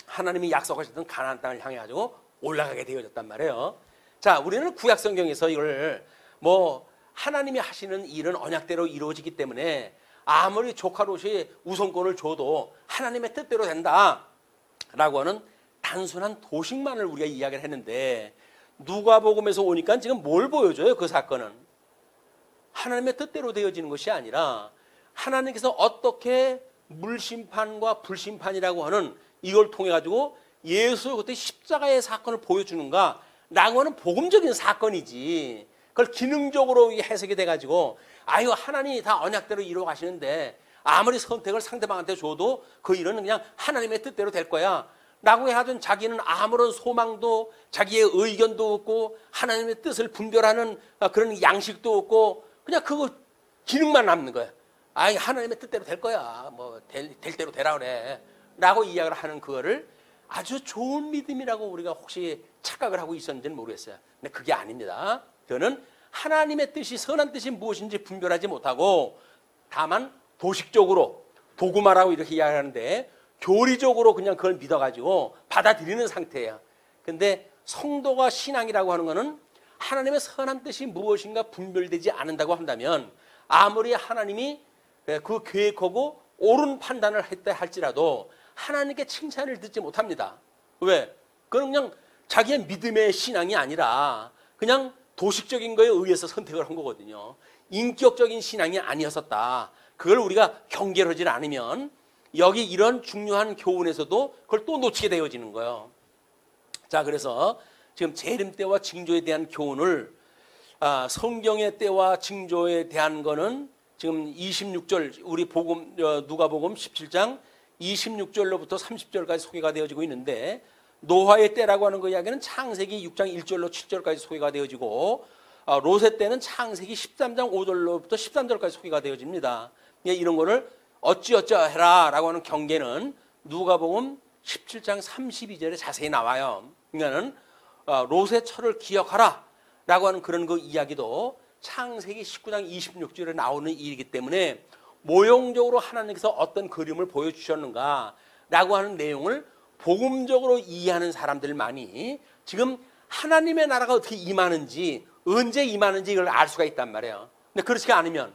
하나님이 약속하셨던 가나안 땅을 향해 가지고 올라가게 되어졌단 말이에요. 자, 우리는 구약 성경에서 이걸 뭐 하나님이 하시는 일은 언약대로 이루어지기 때문에 아무리 조카 롯이 우선권을 줘도 하나님의 뜻대로 된다라고 하는 단순한 도식만을 우리가 이야기를 했는데 누가복음에서 오니까 지금 뭘 보여줘요? 그 사건은 하나님의 뜻대로 되어지는 것이 아니라 하나님께서 어떻게 물심판과 불심판이라고 하는 이걸 통해 가지고 예수 그때 십자가의 사건을 보여주는가 라고 하는 복음적인 사건이지 그걸 기능적으로 해석이 돼가지고 아유 하나님이 다 언약대로 이루어 가시는데 아무리 선택을 상대방한테 줘도 그 일은 그냥 하나님의 뜻대로 될 거야 라고 하던 자기는 아무런 소망도 자기의 의견도 없고 하나님의 뜻을 분별하는 그런 양식도 없고 그냥 그거 기능만 남는 거야. 아이 하나님의 뜻대로 될 거야. 뭐 될 대로 되라 그래 라고 이야기를 하는 그거를 아주 좋은 믿음이라고 우리가 혹시 착각을 하고 있었는지는 모르겠어요. 근데 그게 아닙니다. 저는 하나님의 뜻이 선한 뜻이 무엇인지 분별하지 못하고 다만 도식적으로 도구마라고 이렇게 이야기하는데 교리적으로 그냥 그걸 믿어가지고 받아들이는 상태예요. 근데 성도가 신앙이라고 하는 것은 하나님의 선한 뜻이 무엇인가 분별되지 않는다고 한다면 아무리 하나님이 그 계획하고 옳은 판단을 했다 할지라도 하나님께 칭찬을 듣지 못합니다. 왜? 그건 그냥 자기의 믿음의 신앙이 아니라 그냥 도식적인 거에 의해서 선택을 한 거거든요. 인격적인 신앙이 아니었었다. 그걸 우리가 경계를 하지 않으면 여기 이런 중요한 교훈에서도 그걸 또 놓치게 되어지는 거예요. 자, 그래서 지금 재림 때와 징조에 대한 교훈을 성경의 때와 징조에 대한 거는 지금 26절 우리 복음 누가복음 17장 26절로부터 30절까지 소개가 되어지고 있는데 노아의 때라고 하는 그 이야기는 창세기 6장 1절로 7절까지 소개가 되어지고 롯의 때는 창세기 13장 5절로부터 13절까지 소개가 되어집니다. 이런 거를 어찌어찌해라 라고 하는 경계는 누가복음 17장 32절에 자세히 나와요. 그러니까는 롯의 철을 기억하라 라고 하는 그런 그 이야기도 창세기 19장 26절에 나오는 일이기 때문에 모형적으로 하나님께서 어떤 그림을 보여주셨는가 라고 하는 내용을 복음적으로 이해하는 사람들만이 지금 하나님의 나라가 어떻게 임하는지 언제 임하는지 이걸 알 수가 있단 말이에요. 근데 그렇지 않으면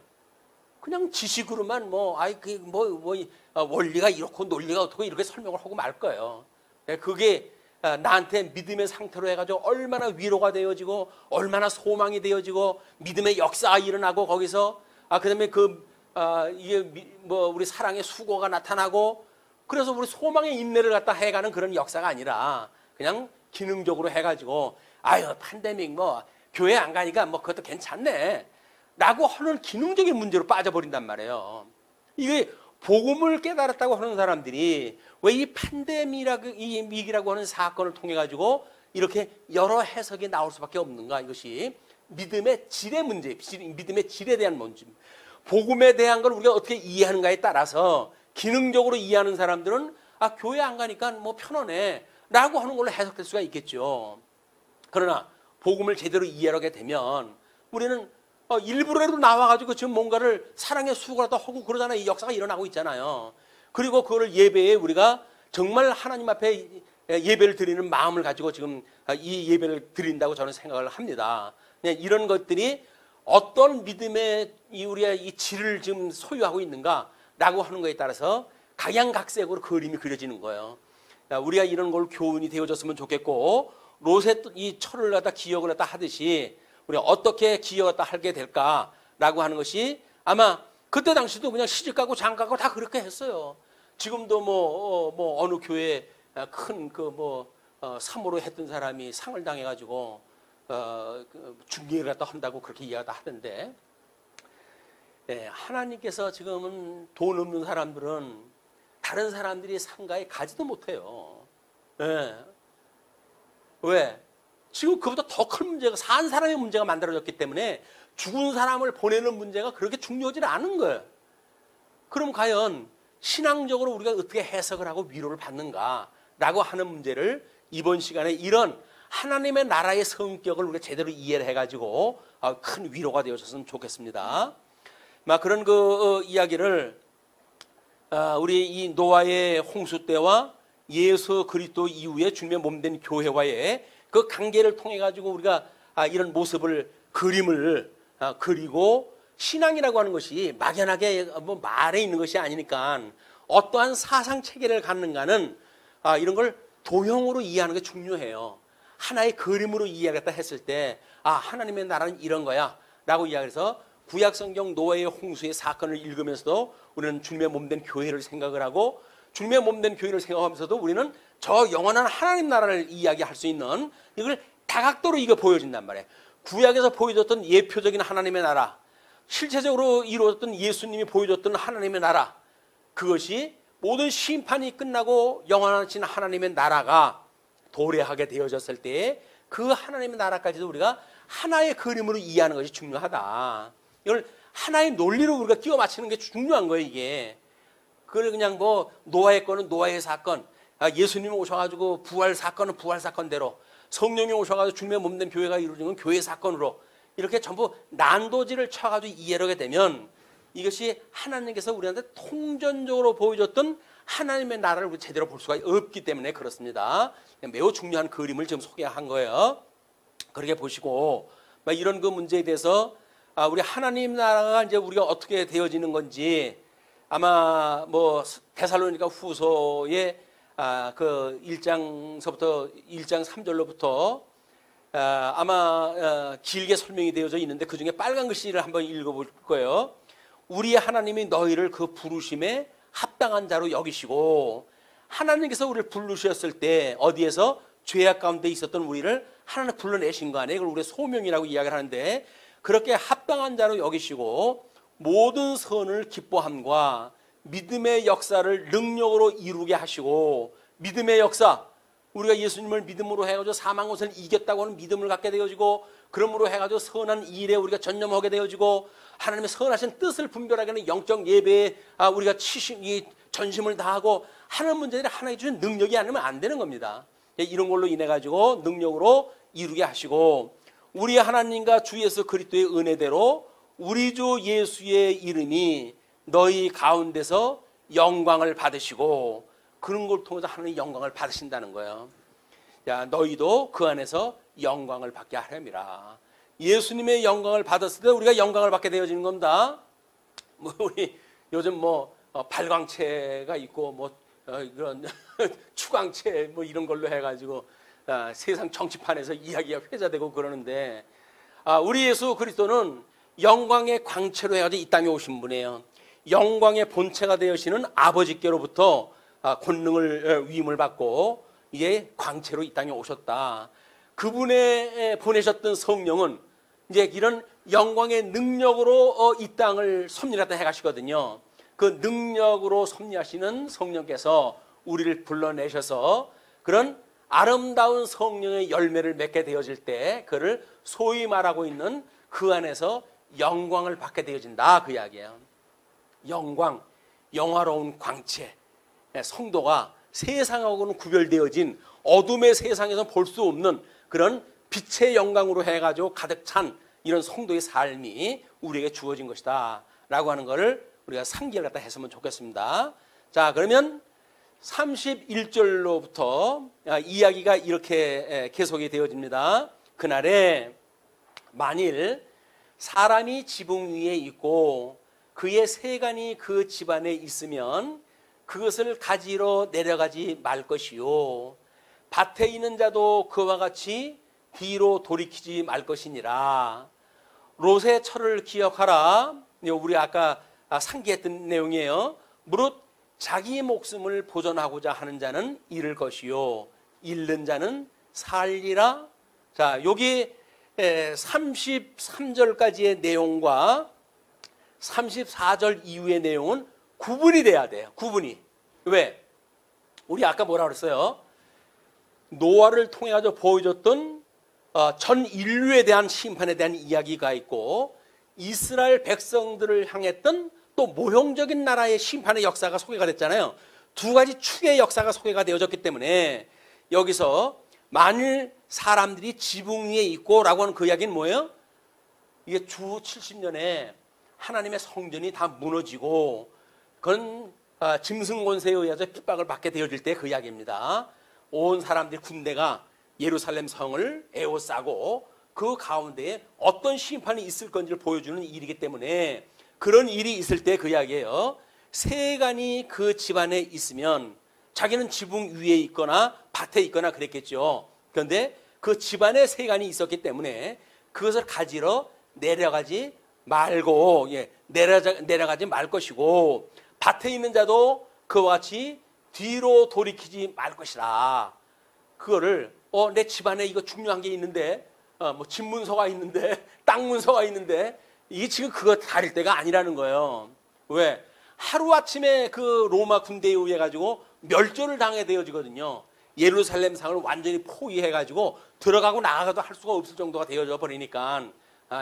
그냥 지식으로만 원리가 이렇고 논리가 어떻고 이렇게 설명을 하고 말 거예요. 그게 나한테 믿음의 상태로 해가지고 얼마나 위로가 되어지고 얼마나 소망이 되어지고 믿음의 역사가 일어나고 거기서 그다음에 우리 사랑의 수고가 나타나고 그래서 우리 소망의 인내를 갖다 해가는 그런 역사가 아니라 그냥 기능적으로 해가지고 아유 팬데믹 교회 안 가니까 그것도 괜찮네 라고 하는 기능적인 문제로 빠져버린단 말이에요. 이게 복음을 깨달았다고 하는 사람들이 왜 이 팬데믹이라고 하는 사건을 통해 가지고 이렇게 여러 해석이 나올 수밖에 없는가? 이것이 믿음의 질의 문제, 믿음의 질에 대한 문제. 복음에 대한 걸 우리가 어떻게 이해하는가에 따라서 기능적으로 이해하는 사람들은 교회 안 가니까 편하네 라고 하는 걸로 해석될 수가 있겠죠. 그러나 복음을 제대로 이해하게 되면 우리는 일부러라도 나와가지고 지금 뭔가를 사랑의 수고를 다 하고 그러잖아요. 이 역사가 일어나고 있잖아요. 그리고 그거를 예배에 우리가 정말 하나님 앞에 예배를 드리는 마음을 가지고 지금 이 예배를 드린다고 저는 생각을 합니다. 이런 것들이 어떤 믿음의 우리가 이 질을 지금 소유하고 있는가라고 하는 거에 따라서 각양각색으로 그림이 그려지는 거예요. 우리가 이런 걸 교훈이 되어졌으면 좋겠고 롯의 이 철을 갖다 기억을 갖다 하듯이 우리가 어떻게 기억을 갖다 하게 될까라고 하는 것이 아마 그때 당시도 그냥 시집가고 장가고 다 그렇게 했어요. 지금도 어느 교회 큰 사모로 했던 사람이 상을 당해가지고 중계를 갖다 한다고 그렇게 이야기를 하던데 하나님께서 지금은 돈 없는 사람들은 다른 사람들이 상가에 가지도 못해요. 왜? 지금 그보다 더 큰 문제가 산 사람의 문제가 만들어졌기 때문에 죽은 사람을 보내는 문제가 그렇게 중요하지 않은 거예요. 그럼 과연 신앙적으로 우리가 어떻게 해석을 하고 위로를 받는가라고 하는 문제를 이번 시간에 이런 하나님의 나라의 성격을 우리가 제대로 이해를 해가지고 큰 위로가 되어줬으면 좋겠습니다. 그런 이야기를 우리 이 노아의 홍수 때와 예수 그리스도 이후에 주님의 몸된 교회와의 그 관계를 통해 가지고 우리가 이런 모습을 그림을 그리고 신앙이라고 하는 것이 막연하게 뭐 말에 있는 것이 아니니까 어떠한 사상 체계를 갖는가는 이런 걸 도형으로 이해하는 게 중요해요. 하나의 그림으로 이해하겠다 했을 때 하나님의 나라는 이런 거야 라고 이야기해서 구약성경 노아의 홍수의 사건을 읽으면서도 우리는 주님의 몸된 교회를 생각을 하고 주님의 몸된 교회를 생각하면서도 우리는 저 영원한 하나님 나라를 이야기할 수 있는 이걸 다각도로 이거 보여진단 말이에요. 구약에서 보여줬던 예표적인 하나님의 나라, 실체적으로 이루어졌던 예수님이 보여줬던 하나님의 나라, 그것이 모든 심판이 끝나고 영원하신 하나님의 나라가 도래하게 되어졌을 때 그 하나님의 나라까지도 우리가 하나의 그림으로 이해하는 것이 중요하다. 이걸 하나의 논리로 우리가 끼워 맞추는 게 중요한 거예요, 이게. 그걸 그냥 뭐 노아의 거는 노아의 사건, 예수님이 오셔가지고 부활 사건은 부활 사건대로, 성령이 오셔가지고 주님의 몸된 교회가 이루어진 건 교회 사건으로 이렇게 전부 난도질을 쳐가지고 이해를 하게 되면 이것이 하나님께서 우리한테 통전적으로 보여줬던 하나님의 나라를 우리 제대로 볼 수가 없기 때문에 그렇습니다. 매우 중요한 그림을 지금 소개한 거예요. 그렇게 보시고 이런 그 문제에 대해서 우리 하나님 나라가 이제 우리가 어떻게 되어지는 건지 아마 뭐 데살로니가 후서의 그 1장서부터 1장 3절로부터 아마 길게 설명이 되어져 있는데 그 중에 빨간 글씨를 한번 읽어볼 거예요. 우리 하나님이 너희를 그 부르심에 합당한 자로 여기시고, 하나님께서 우리를 부르셨을 때 어디에서 죄악 가운데 있었던 우리를 하나님 불러내신 거 아니에요. 이걸 우리의 소명이라고 이야기를 하는데, 그렇게 합당한 자로 여기시고 모든 선을 기뻐함과 믿음의 역사를 능력으로 이루게 하시고, 믿음의 역사, 우리가 예수님을 믿음으로 해가지고 사망 것을 이겼다고 하는 믿음을 갖게 되어지고, 그러므로 해가지고 선한 일에 우리가 전념하게 되어지고, 하나님의 선하신 뜻을 분별하게 하는 영적 예배에 우리가 전심을 다하고 하는 문제들이 하나님 주신 능력이 아니면 안 되는 겁니다. 이런 걸로 인해 가지고 능력으로 이루게 하시고, 우리 하나님과 주 예수 그리스도의 은혜대로 우리 주 예수의 이름이 너희 가운데서 영광을 받으시고, 그런 걸 통해서 하나님의 영광을 받으신다는 거예요. 야, 너희도 그 안에서 영광을 받게 하렴이라. 예수님의 영광을 받았을 때 우리가 영광을 받게 되어지는 겁니다. 뭐 우리 요즘 뭐 발광체가 있고 뭐 이런 추광체 뭐 이런 걸로 해가지고 세상 정치판에서 이야기가 회자되고 그러는데, 우리 예수 그리스도는 영광의 광채로 해가지고 이 땅에 오신 분이에요. 영광의 본체가 되시는 아버지께로부터 권능을 위임을 받고 이제 광채로 이 땅에 오셨다. 그분의 보내셨던 성령은 이제 이런 영광의 능력으로 이 땅을 섭리하다 해가시거든요. 그 능력으로 섭리하시는 성령께서 우리를 불러내셔서 그런 아름다운 성령의 열매를 맺게 되어질 때 그를 소위 말하고 있는 그 안에서 영광을 받게 되어진다, 그 이야기예요. 영광, 영화로운 광채, 성도가 세상하고는 구별되어진 어둠의 세상에서 볼 수 없는 그런 빛의 영광으로 해가지고 가득 찬 이런 성도의 삶이 우리에게 주어진 것이다 라고 하는 것을 우리가 상기를 갖다 했으면 좋겠습니다. 자, 그러면 31절로부터 이야기가 이렇게 계속이 되어집니다. 그날에 만일 사람이 지붕 위에 있고 그의 세간이 그 집안에 있으면 그것을 가지러 내려가지 말 것이요, 밭에 있는 자도 그와 같이 뒤로 돌이키지 말 것이니라. 롯의 철을 기억하라. 우리 아까 상기했던 내용이에요. 무릇 자기 목숨을 보존하고자 하는 자는 잃을 것이요, 잃는 자는 살리라. 자, 여기 33절까지의 내용과 34절 이후의 내용은 구분이 돼야 돼요. 구분이. 왜? 우리 아까 뭐라 그랬어요? 노아를 통해 가지고 보여줬던 전 인류에 대한 심판에 대한 이야기가 있고, 이스라엘 백성들을 향했던 또 모형적인 나라의 심판의 역사가 소개가 됐잖아요. 두 가지 축의 역사가 소개가 되어졌기 때문에 여기서 만일 사람들이 지붕 위에 있고라고 하는 그 이야기는 뭐예요? 이게 주 70년에 하나님의 성전이 다 무너지고 그건 짐승 권세에 의해서 핍박을 받게 되어질 때 그 이야기입니다. 온 사람들이 군대가 예루살렘 성을 에워싸고 그 가운데에 어떤 심판이 있을 건지를 보여주는 일이기 때문에 그런 일이 있을 때 그 이야기예요. 세간이 그 집안에 있으면 자기는 지붕 위에 있거나 밭에 있거나 그랬겠죠. 그런데 그 집안에 세간이 있었기 때문에 그것을 가지러 내려가지 말고 내려가지 말 것이고 밭에 있는 자도 그와 같이 뒤로 돌이키지 말 것이라. 그거를 내 집안에 이거 중요한 게 있는데 뭐 집문서가 있는데 땅 문서가 있는데 이게 지금 그거 다릴 때가 아니라는 거예요. 왜? 하루아침에 그 로마 군대에 의해 가지고 멸절을 당해 되어지거든요. 예루살렘 상을 완전히 포위해 가지고 들어가고 나가도 할 수가 없을 정도가 되어져 버리니까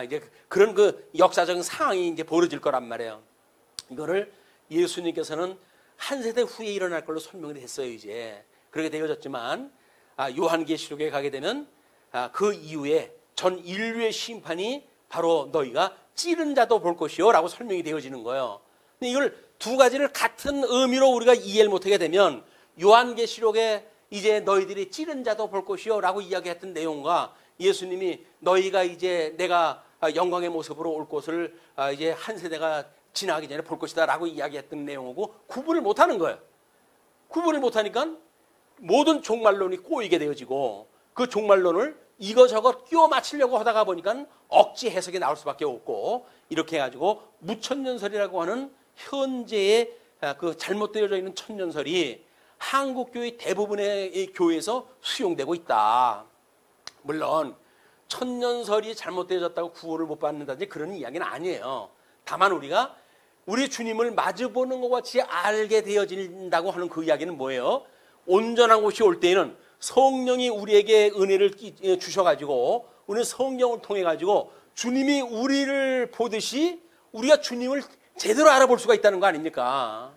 이제 그런 그 역사적인 상황이 이제 벌어질 거란 말이에요. 이거를 예수님께서는 한 세대 후에 일어날 걸로 설명을 했어요. 이제 그렇게 되어졌지만 요한계시록에 가게 되면 그 이후에 전 인류의 심판이 바로 너희가 찌른 자도 볼 것이요 라고 설명이 되어지는 거예요. 근데 이걸 두 가지를 같은 의미로 우리가 이해를 못하게 되면 요한계시록에 이제 너희들이 찌른 자도 볼 것이요 라고 이야기했던 내용과 예수님이 너희가 이제 내가 영광의 모습으로 올 것을 이제 한 세대가 지나가기 전에 볼 것이다 라고 이야기했던 내용하고 구분을 못하는 거예요. 구분을 못하니까 모든 종말론이 꼬이게 되어지고 그 종말론을 이거저거 끼워 맞추려고 하다가 보니까 억지 해석이 나올 수밖에 없고 이렇게 해가지고 무천년설이라고 하는 현재의 그 잘못되어져 있는 천년설이 한국교회 대부분의 교회에서 수용되고 있다. 물론 천년설이 잘못되어졌다고 구원을 못 받는다든지 그런 이야기는 아니에요. 다만 우리가 우리 주님을 마주보는 것 같이 알게 되어진다고 하는 그 이야기는 뭐예요? 온전한 곳이 올 때에는 성령이 우리에게 은혜를 주셔가지고 우리는 성령을 통해가지고 주님이 우리를 보듯이 우리가 주님을 제대로 알아볼 수가 있다는 거 아닙니까?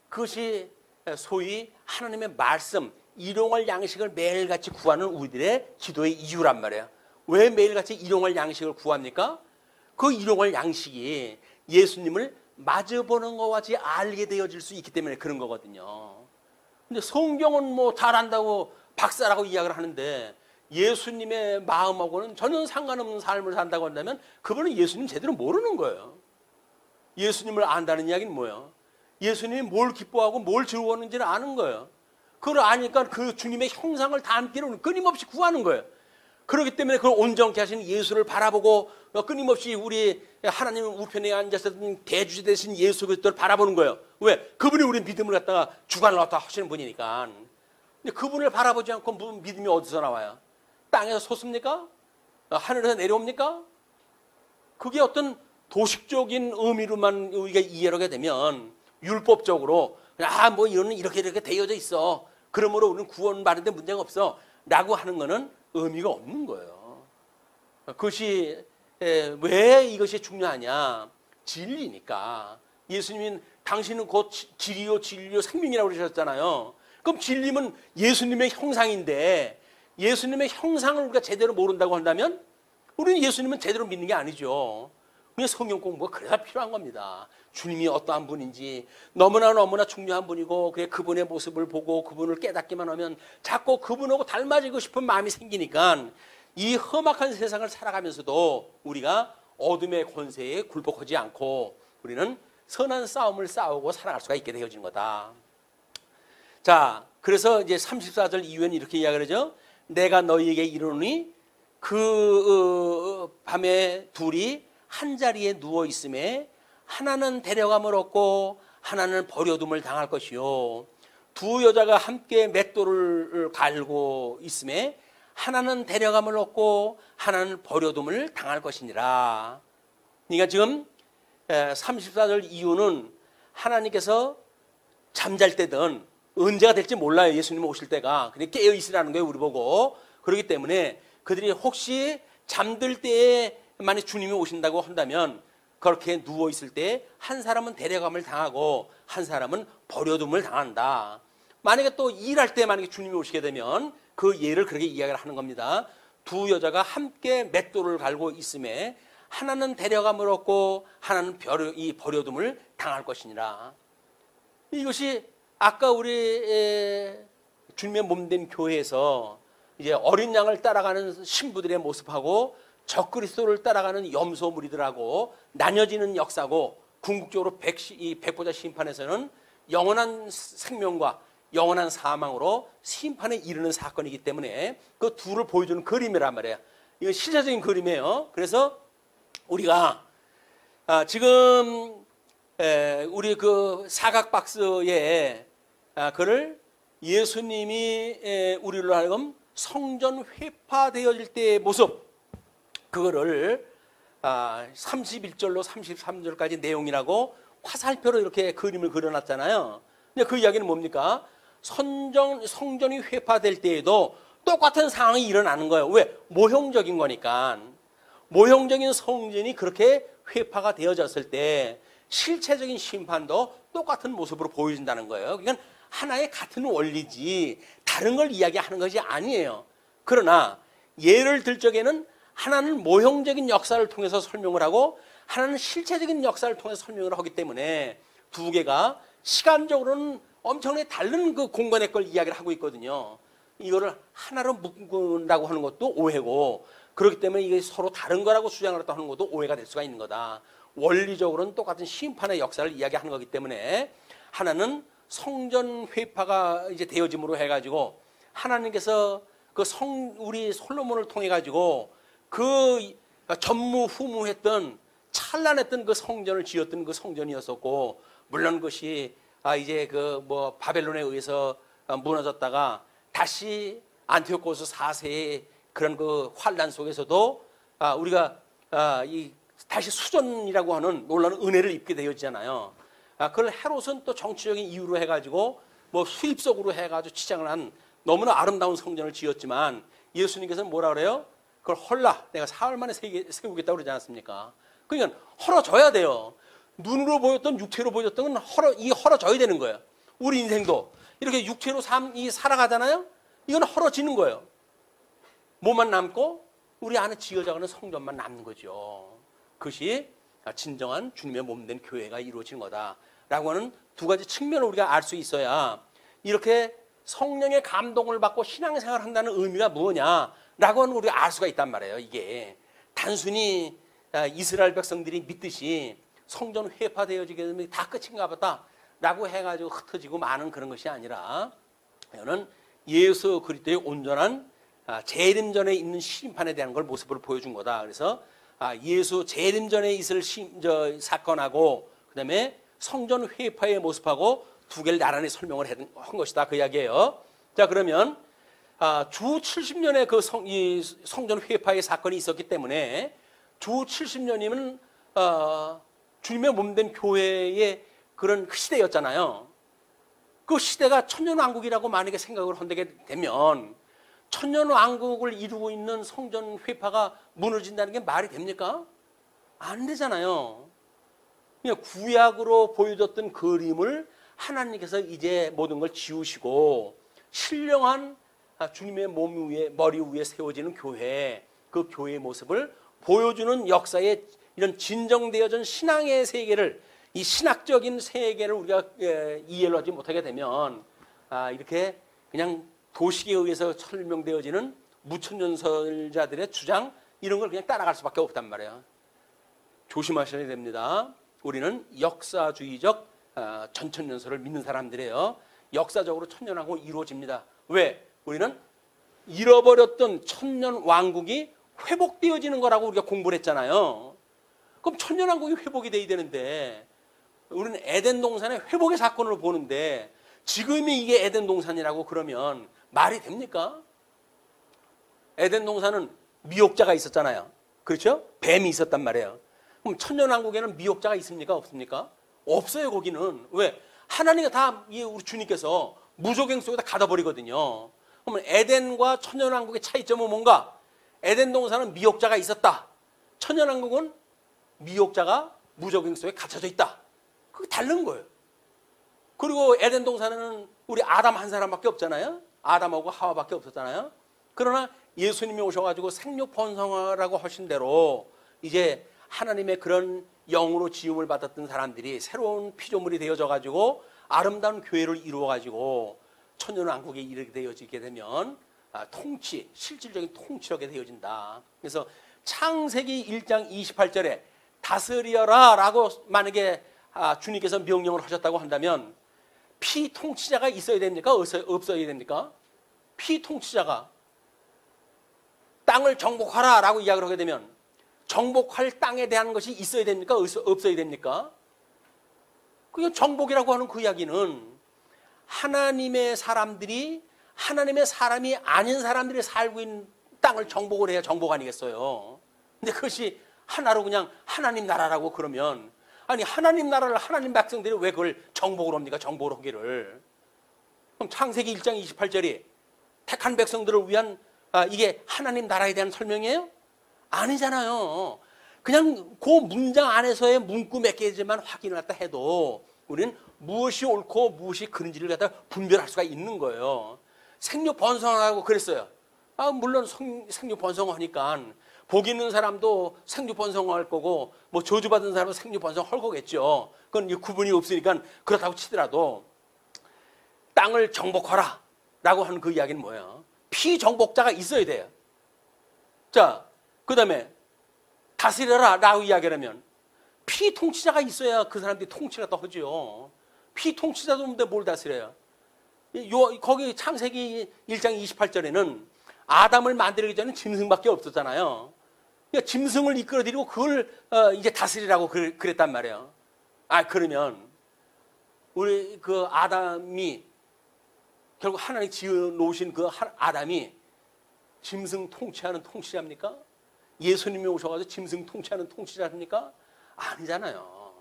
그것이 소위 하나님의 말씀, 일용할 양식을 매일같이 구하는 우리들의 기도의 이유란 말이에요. 왜 매일같이 일용할 양식을 구합니까? 그 일용할 양식이 예수님을 마주보는 것 같이 알게 되어질 수 있기 때문에 그런 거거든요. 근데 성경은 뭐 잘한다고 박사라고 이야기를 하는데 예수님의 마음하고는 전혀 상관없는 삶을 산다고 한다면 그분은 예수님 제대로 모르는 거예요. 예수님을 안다는 이야기는 뭐예요? 예수님이 뭘 기뻐하고 뭘 즐거워하는지를 아는 거예요. 그걸 아니까 그 주님의 형상을 닮기를 끊임없이 구하는 거예요. 그렇기 때문에 그걸 온전케 하신 예수를 바라보고 끊임없이 우리 하나님 우편에 앉아서 대주제 되신 예수 그리스도를 바라보는 거예요. 왜? 그분이 우리 믿음을 갖다가 주관을 갖다 하시는 분이니까. 근데 그분을 바라보지 않고 무슨 믿음이 어디서 나와요? 땅에서 솟습니까? 하늘에서 내려옵니까? 그게 어떤 도식적인 의미로만 우리가 이해를 하게 되면 율법적으로 뭐 이거는 이렇게 되어져 있어. 그러므로 우리는 구원받는데 문제가 없어. 라고 하는 거는 의미가 없는 거예요. 그것이 왜 이것이 중요하냐? 진리니까. 예수님은 당신은 곧 진리요 진리요 생명이라고 그러셨잖아요. 그럼 진리는 예수님의 형상인데 예수님의 형상을 우리가 제대로 모른다고 한다면 우리는 예수님은 제대로 믿는 게 아니죠. 그냥 성경 공부가 그래서 필요한 겁니다. 주님이 어떠한 분인지 너무나 중요한 분이고 그분의 모습을 보고 그분을 깨닫기만 하면 자꾸 그분하고 닮아지고 싶은 마음이 생기니까 이 험악한 세상을 살아가면서도 우리가 어둠의 권세에 굴복하지 않고 우리는 선한 싸움을 싸우고 살아갈 수가 있게 되어진 거다. 자, 그래서 이제 34절 이후에는 이렇게 이야기를 하죠. 내가 너희에게 이르노니 그 밤에 둘이 한 자리에 누워 있음에 하나는 데려감을 얻고 하나는 버려둠을 당할 것이요 두 여자가 함께 맷돌을 갈고 있음에 하나는 데려감을 얻고 하나는 버려둠을 당할 것이니라. 그러니까 지금 34절 이후는 하나님께서 잠잘 때든 언제가 될지 몰라요. 예수님 오실 때가. 그냥 깨어 있으라는 거예요. 우리 보고. 그렇기 때문에 그들이 혹시 잠들 때에 만약 주님이 오신다고 한다면 그렇게 누워있을 때 한 사람은 데려감을 당하고 한 사람은 버려둠을 당한다. 만약에 또 일할 때 만약에 주님이 오시게 되면 그 예를 그렇게 이야기를 하는 겁니다. 두 여자가 함께 맷돌을 갈고 있음에 하나는 데려감을 얻고 하나는 버려둠을 당할 것이니라. 이것이 아까 우리 주님의 몸된 교회에서 이제 어린 양을 따라가는 신부들의 모습하고 적그리스도를 따라가는 염소 무리들하고 나뉘어지는 역사고, 궁극적으로 이 백보자 심판에서는 영원한 생명과 영원한 사망으로 심판에 이르는 사건이기 때문에 그 둘을 보여주는 그림이란 말이에요. 이거 실제적인 그림이에요. 그래서 우리가 지금 우리 그 사각 박스에 그를 예수님이 우리로 하여금 성전 회파되어질 때의 모습, 그거를 31절로 33절까지 내용이라고 화살표로 이렇게 그림을 그려놨잖아요. 근데 그 이야기는 뭡니까? 성전이 회파될 때에도 똑같은 상황이 일어나는 거예요. 왜? 모형적인 거니까. 모형적인 성전이 그렇게 회파가 되어졌을 때 실체적인 심판도 똑같은 모습으로 보여진다는 거예요. 그러니까 하나의 같은 원리지 다른 걸 이야기하는 것이 아니에요. 그러나 예를 들 적에는 하나는 모형적인 역사를 통해서 설명을 하고 하나는 실체적인 역사를 통해서 설명을 하기 때문에 두 개가 시간적으로는 엄청나게 다른 그 공간의 걸 이야기를 하고 있거든요. 이거를 하나로 묶는다고 하는 것도 오해고, 그렇기 때문에 이게 서로 다른 거라고 주장을 했다고 하는 것도 오해가 될 수가 있는 거다. 원리적으로는 똑같은 심판의 역사를 이야기하는 거기 때문에 하나는 성전 회파가 이제 되어짐으로 해가지고 하나님께서 우리 솔로몬을 통해 가지고 그 전무후무했던 찬란했던 그 성전을 지었던 그 성전이었었고, 물론 그것이 이제 바벨론에 의해서 무너졌다가 다시 안티오코스 4세의 그런 그 환란 속에서도 우리가 다시 수전이라고 하는 놀라운 은혜를 입게 되었잖아요. 그걸 헤롯은 또 정치적인 이유로 해가지고 수입적으로 해가지고 치장을 한 너무나 아름다운 성전을 지었지만, 예수님께서는 뭐라 그래요? 그걸 헐라 내가 사흘 만에 세우겠다고 그러지 않았습니까? 그러니까 헐어져야 돼요. 눈으로 보였던 육체로 보였던 건 헐어져야 되는 거예요. 우리 인생도 이렇게 육체로 살아가잖아요. 이건 헐어지는 거예요. 뭐만 남고 우리 안에 지어져가는 성전만 남는 거죠. 그것이 진정한 주님의 몸된 교회가 이루어지는 거다라고 하는 두 가지 측면을 우리가 알 수 있어야 이렇게 성령의 감동을 받고 신앙생활을 한다는 의미가 뭐냐라고 하는 우리가 알 수가 있단 말이에요. 이게 단순히 이스라엘 백성들이 믿듯이 성전 회파되어지게 되면 다 끝인가 보다라고 해가지고 흩어지고 마는 그런 것이 아니라, 이거는 예수 그리스도의 온전한 재림전에 있는 심판에 대한 걸 모습으로 보여준 거다. 그래서 예수 재림전에 있을 사건하고 그다음에 성전 회파의 모습하고 두 개를 나란히 설명을 한 것이다, 그 이야기예요. 자, 그러면 주 70년에 이 성전 회파의 사건이 있었기 때문에 주 70년이면 주님의 몸된 교회의 그런 시대였잖아요. 그 시대가 천년왕국이라고 만약에 생각을 한다게 되면 천년왕국을 이루고 있는 성전 회파가 무너진다는 게 말이 됩니까? 안 되잖아요. 그냥 구약으로 보여줬던 그림을 하나님께서 이제 모든 걸 지우시고 신령한 주님의 머리 위에 세워지는 교회, 그 교회의 모습을 보여주는 역사의 이런 진정되어진 신앙의 세계를, 이 신학적인 세계를 우리가 이해를 하지 못하게 되면 이렇게 그냥 도식에 의해서 설명되어지는 무천년설자들의 주장, 이런 걸 그냥 따라갈 수밖에 없단 말이에요. 조심하셔야 됩니다. 우리는 역사주의적 전천년설을 믿는 사람들이에요. 역사적으로 천년왕국 이루어집니다. 왜? 우리는 잃어버렸던 천년왕국이 회복되어지는 거라고 우리가 공부를 했잖아요. 그럼 천년왕국이 회복이 돼야 되는데 우리는 에덴 동산의 회복의 사건으로 보는데 지금이 이게 에덴 동산이라고 그러면 말이 됩니까? 에덴 동산은 미혹자가 있었잖아요. 그렇죠? 뱀이 있었단 말이에요. 그럼 천년왕국에는 미혹자가 있습니까? 없습니까? 없어요. 거기는. 왜? 하나님이 다 우리 주님께서 무조갱 속에다 가둬버리거든요. 그러면 에덴과 천년왕국의 차이점은 뭔가? 에덴 동산은 미혹자가 있었다. 천년왕국은 미혹자가 무조갱 속에 갇혀져 있다. 그게 다른 거예요. 그리고 에덴 동산에는 우리 아담 한 사람밖에 없잖아요. 아담하고 하와밖에 없었잖아요. 그러나 예수님이 오셔가지고 생육 번성하라고 하신 대로 이제 하나님의 그런 영으로 지음을 받았던 사람들이 새로운 피조물이 되어져 가지고 아름다운 교회를 이루어 가지고 천년왕국에 이르게 되어지게 되면 통치, 실질적인 통치력에 되어진다. 그래서 창세기 1장 28절에 다스려라 라고 만약에 주님께서 명령을 하셨다고 한다면 피통치자가 있어야 됩니까? 없어야 됩니까? 피통치자가 땅을 정복하라 라고 이야기를 하게 되면 정복할 땅에 대한 것이 있어야 됩니까? 없어야 됩니까? 그 정복이라고 하는 그 이야기는 하나님의 사람들이 하나님의 사람이 아닌 사람들이 살고 있는 땅을 정복을 해야 정복 아니겠어요? 근데 그것이 하나로 그냥 하나님 나라라고 그러면 아니 하나님 나라를 하나님 백성들이 왜 그걸 정복을 합니까? 정복을 하기를. 그럼 창세기 1장 28절이 택한 백성들을 위한 이게 하나님 나라에 대한 설명이에요? 아니잖아요. 그냥 그 문장 안에서의 문구 몇 개지만 확인을 갖다 해도 우리는 무엇이 옳고 무엇이 그른지를 갖다 분별할 수가 있는 거예요. 생육 번성하라고 그랬어요. 물론 생육 번성하니까 복 있는 사람도 생육 번성할 거고 뭐 저주받은 사람도 생육 번성할 거겠죠. 그건 구분이 없으니까 그렇다고 치더라도 땅을 정복하라 라고 하는 그 이야기는 뭐예요? 피정복자가 있어야 돼요. 자, 그 다음에 다스려라 라고 이야기하면 피통치자가 있어야 그 사람들이 통치가 또 하죠. 피통치자도 없는데 뭘 다스려요? 거기 창세기 1장 28절에는 아담을 만들기 전에 짐승밖에 없었잖아요. 그러니까 짐승을 이끌어들이고 그걸 이제 다스리라고 그랬단 말이에요. 그러면 우리 그 아담이 결국 하나님 지어 놓으신 그 아담이 짐승 통치하는 통치자입니까? 예수님이 오셔가지고 짐승 통치하는 통치자입니까? 아니잖아요.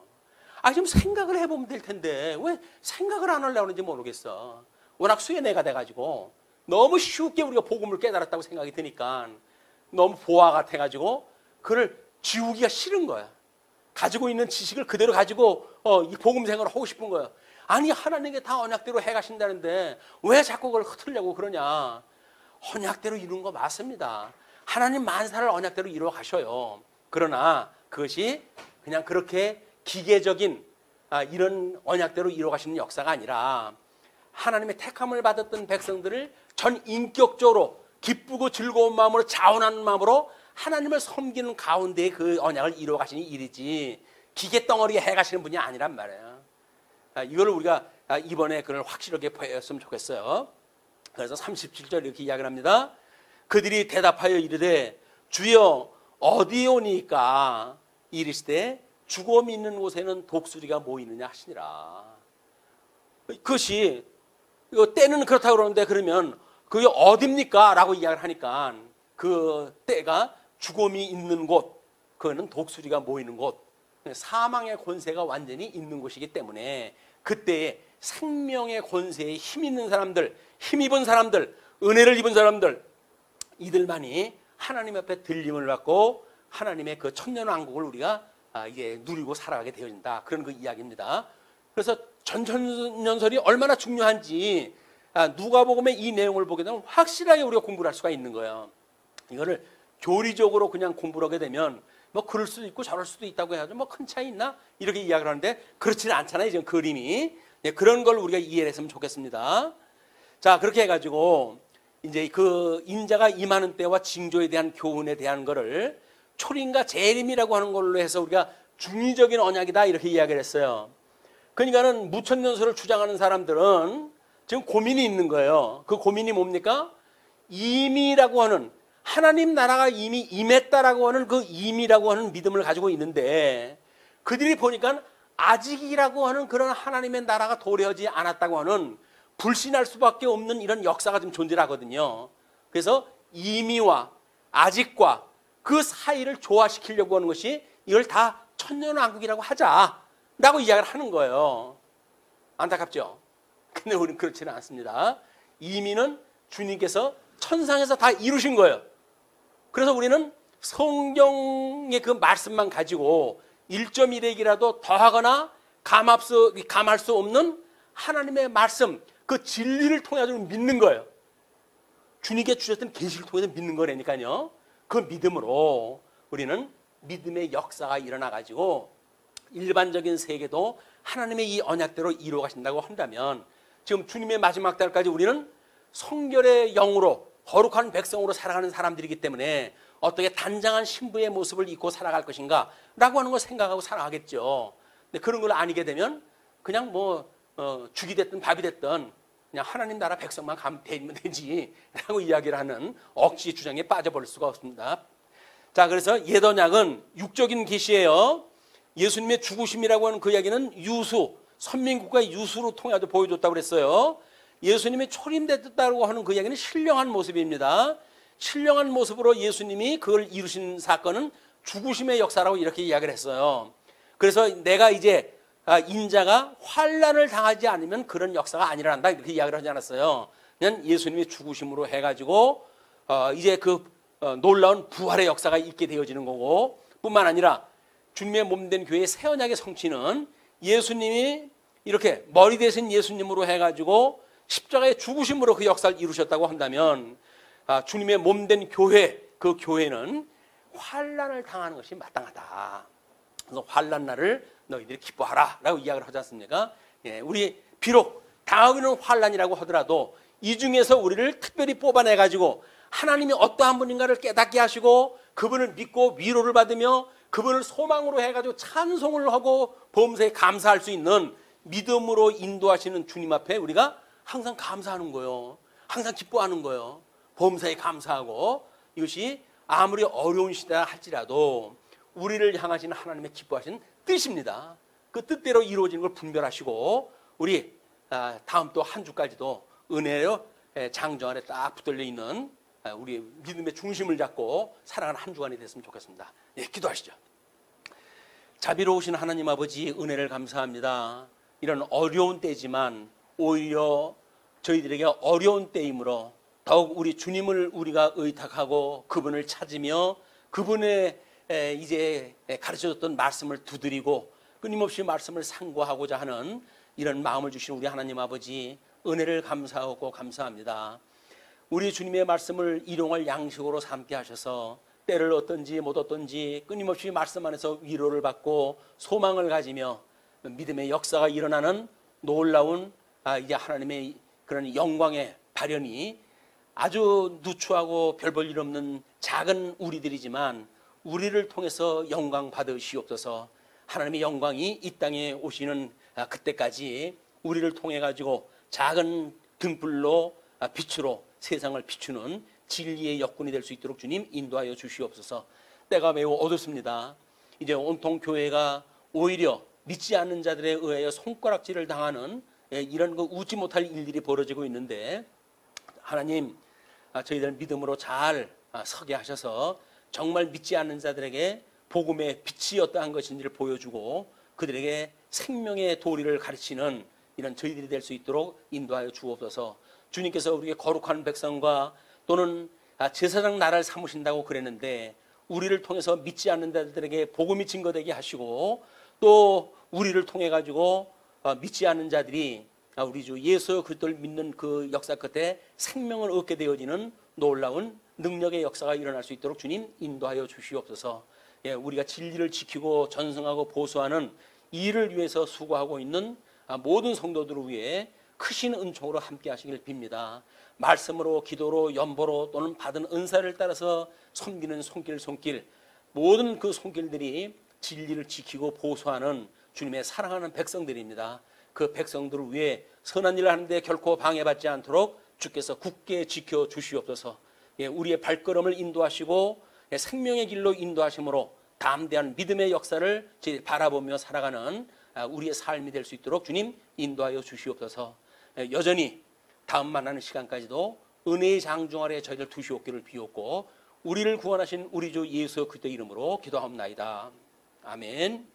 좀 생각을 해보면 될 텐데 왜 생각을 안 하려고 하는지 모르겠어. 워낙 수혜내가 돼가지고 너무 쉽게 우리가 복음을 깨달았다고 생각이 드니까 너무 보화 같아가지고 그를 지우기가 싫은 거야. 가지고 있는 지식을 그대로 가지고 이 복음 생활을 하고 싶은 거야. 아니 하나님께 다 언약대로 해가신다는데 왜 자꾸 그걸 흐트려고 그러냐. 언약대로 이루는 거 맞습니다. 하나님 만사를 언약대로 이루어 가셔요. 그러나 그것이 그냥 그렇게 기계적인 이런 언약대로 이루어 가시는 역사가 아니라 하나님의 택함을 받았던 백성들을 전 인격적으로 기쁘고 즐거운 마음으로 자원하는 마음으로 하나님을 섬기는 가운데 그 언약을 이루어 가시는 일이지 기계 덩어리에 해 가시는 분이 아니란 말이에요. 이걸 우리가 이번에 그걸 확실하게 보였으면 좋겠어요. 그래서 37절 이렇게 이야기를 합니다. 그들이 대답하여 이르되 주여 어디 오니까 이르시되 죽어 있는 곳에는 독수리가 모이느냐 하시니라. 그것이 때는 그렇다고 그러는데 그러면 그게 어딥니까? 라고 이야기를 하니까 그 때가 죽음이 있는 곳, 그거는 독수리가 모이는 곳, 사망의 권세가 완전히 있는 곳이기 때문에 그때에 생명의 권세에 힘 있는 사람들, 힘입은 사람들, 은혜를 입은 사람들, 이들만이 하나님 앞에 들림을 받고 하나님의 그 천년왕국을 우리가 이제 누리고 살아가게 되어진다. 그런 그 이야기입니다. 그래서 전천년설이 얼마나 중요한지 누가복음의 이 내용을 보게 되면 확실하게 우리가 공부를 할 수가 있는 거예요. 이거를 교리적으로 그냥 공부를 하게 되면 뭐 그럴 수도 있고 저럴 수도 있다고 해야죠. 뭐 큰 차이 있나? 이렇게 이야기를 하는데 그렇지는 않잖아요. 지금 그림이. 그런 걸 우리가 이해를 했으면 좋겠습니다. 자, 그렇게 해가지고 이제 그 인자가 임하는 때와 징조에 대한 교훈에 대한 거를 초림과 재림이라고 하는 걸로 해서 우리가 중의적인 언약이다 이렇게 이야기를 했어요. 그러니까는 무천년설을 주장하는 사람들은 지금 고민이 있는 거예요. 그 고민이 뭡니까? 임이라고 하는 하나님 나라가 이미 임했다라고 하는 그 임이라고 하는 믿음을 가지고 있는데 그들이 보니까 아직이라고 하는 그런 하나님의 나라가 도래하지 않았다고 하는 불신할 수밖에 없는 이런 역사가 좀 존재하거든요. 그래서 임의와 아직과 그 사이를 조화시키려고 하는 것이 이걸 다 천년왕국이라고 하자라고 이야기를 하는 거예요. 안타깝죠? 근데 우리는 그렇지는 않습니다. 임의는 주님께서 천상에서 다 이루신 거예요. 그래서 우리는 성경의 그 말씀만 가지고 1.1핵이라도 더하거나 감할 수 없는 하나님의 말씀, 그 진리를 통해서 믿는 거예요. 주님께 주셨던 계시를 통해서 믿는 거라니까요. 그 믿음으로 우리는 믿음의 역사가 일어나가지고 일반적인 세계도 하나님의 이 언약대로 이루어 가신다고 한다면, 지금 주님의 마지막 날까지 우리는 성결의 영으로 거룩한 백성으로 살아가는 사람들이기 때문에 어떻게 단장한 신부의 모습을 입고 살아갈 것인가 라고 하는 걸 생각하고 살아가겠죠. 근데 그런 걸 아니게 되면 그냥 죽이 됐든 밥이 됐든 그냥 하나님 나라 백성만 가면 되지 라고 이야기를 하는 억지 주장에 빠져버릴 수가 없습니다. 자, 그래서 옛 언약은 육적인 계시예요. 예수님의 죽으심이라고 하는 그 이야기는 유수, 선민국가의 유수로 통해서 보여줬다고 그랬어요. 예수님이 초림됐다고 하는 그 이야기는 신령한 모습입니다. 신령한 모습으로 예수님이 그걸 이루신 사건은 죽으심의 역사라고 이렇게 이야기를 했어요. 그래서 내가 이제 인자가 환난을 당하지 않으면 그런 역사가 안 일어난다 이렇게 이야기를 하지 않았어요. 그냥 예수님이 죽으심으로 해가지고 이제 그 놀라운 부활의 역사가 있게 되어지는 거고, 뿐만 아니라 주님의 몸된 교회의 새 언약의 성취는 예수님이 이렇게 머리 대신 예수님으로 해가지고 십자가의 죽으심으로 그 역사를 이루셨다고 한다면, 주님의 몸된 교회, 그 교회는 환난을 당하는 것이 마땅하다. 그래서 환난 날을 너희들이 기뻐하라 라고 이야기를 하지 않습니까? 예, 우리 비록 당하고는 환난이라고 하더라도 이 중에서 우리를 특별히 뽑아내가지고 하나님이 어떠한 분인가를 깨닫게 하시고 그분을 믿고 위로를 받으며 그분을 소망으로 해가지고 찬송을 하고 범사에 감사할 수 있는 믿음으로 인도하시는 주님 앞에 우리가 항상 감사하는 거예요. 항상 기뻐하는 거예요. 범사에 감사하고, 이것이 아무리 어려운 시대라 할지라도 우리를 향하시는 하나님의 기뻐하시는 뜻입니다. 그 뜻대로 이루어지는 걸 분별하시고 우리 다음 또 한 주까지도 은혜로 장정 안에 딱 붙들려 있는 우리 믿음의 중심을 잡고 살아가는 한 주간이 됐으면 좋겠습니다. 예, 기도하시죠. 자비로우신 하나님 아버지, 은혜를 감사합니다. 이런 어려운 때지만 오히려 저희들에게 어려운 때이므로 더욱 우리 주님을 우리가 의탁하고 그분을 찾으며 그분의 이제 가르쳐줬던 말씀을 두드리고 끊임없이 말씀을 상고하고자 하는 이런 마음을 주신 우리 하나님 아버지, 은혜를 감사하고 감사합니다. 우리 주님의 말씀을 일용할 양식으로 삼게 하셔서 때를 얻든지 못 얻든지 끊임없이 말씀 안에서 위로를 받고 소망을 가지며 믿음의 역사가 일어나는 놀라운 이제 하나님의 그런 영광의 발현이 아주 누추하고 별 볼 일 없는 작은 우리들이지만 우리를 통해서 영광 받으시옵소서. 하나님의 영광이 이 땅에 오시는 그때까지 우리를 통해 가지고 작은 등불로 빛으로 세상을 비추는 진리의 역군이 될 수 있도록 주님 인도하여 주시옵소서. 때가 매우 어둡습니다. 이제 온통 교회가 오히려 믿지 않는 자들에 의하여 손가락질을 당하는 이런 거 웃지 못할 일들이 벌어지고 있는데, 하나님 저희들 믿음으로 잘 서게 하셔서 정말 믿지 않는 자들에게 복음의 빛이 어떠한 것인지를 보여주고 그들에게 생명의 도리를 가르치는 이런 저희들이 될 수 있도록 인도하여 주옵소서. 주님께서 우리에게 거룩한 백성과 또는 제사장 나라를 삼으신다고 그랬는데 우리를 통해서 믿지 않는 자들에게 복음이 증거되게 하시고 또 우리를 통해 가지고 믿지 않는 자들이 우리 주 예수 그리스도를 믿는 그 역사 끝에 생명을 얻게 되어지는 놀라운 능력의 역사가 일어날 수 있도록 주님 인도하여 주시옵소서. 예, 우리가 진리를 지키고 전승하고 보수하는 이 일을 위해서 수고하고 있는 모든 성도들을 위해 크신 은총으로 함께 하시길 빕니다. 말씀으로 기도로 연보로 또는 받은 은사를 따라서 섬기는 손길 모든 그 손길들이 진리를 지키고 보수하는 주님의 사랑하는 백성들입니다. 그 백성들을 위해 선한 일을 하는데 결코 방해받지 않도록 주께서 굳게 지켜 주시옵소서. 예, 우리의 발걸음을 인도하시고 생명의 길로 인도하심으로 담대한 믿음의 역사를 바라보며 살아가는 우리의 삶이 될 수 있도록 주님 인도하여 주시옵소서. 여전히 다음 만나는 시간까지도 은혜의 장중 아래 저희들 두시옵기를 비옵고 우리를 구원하신 우리 주 예수 그리스도 이름으로 기도하옵나이다. 아멘.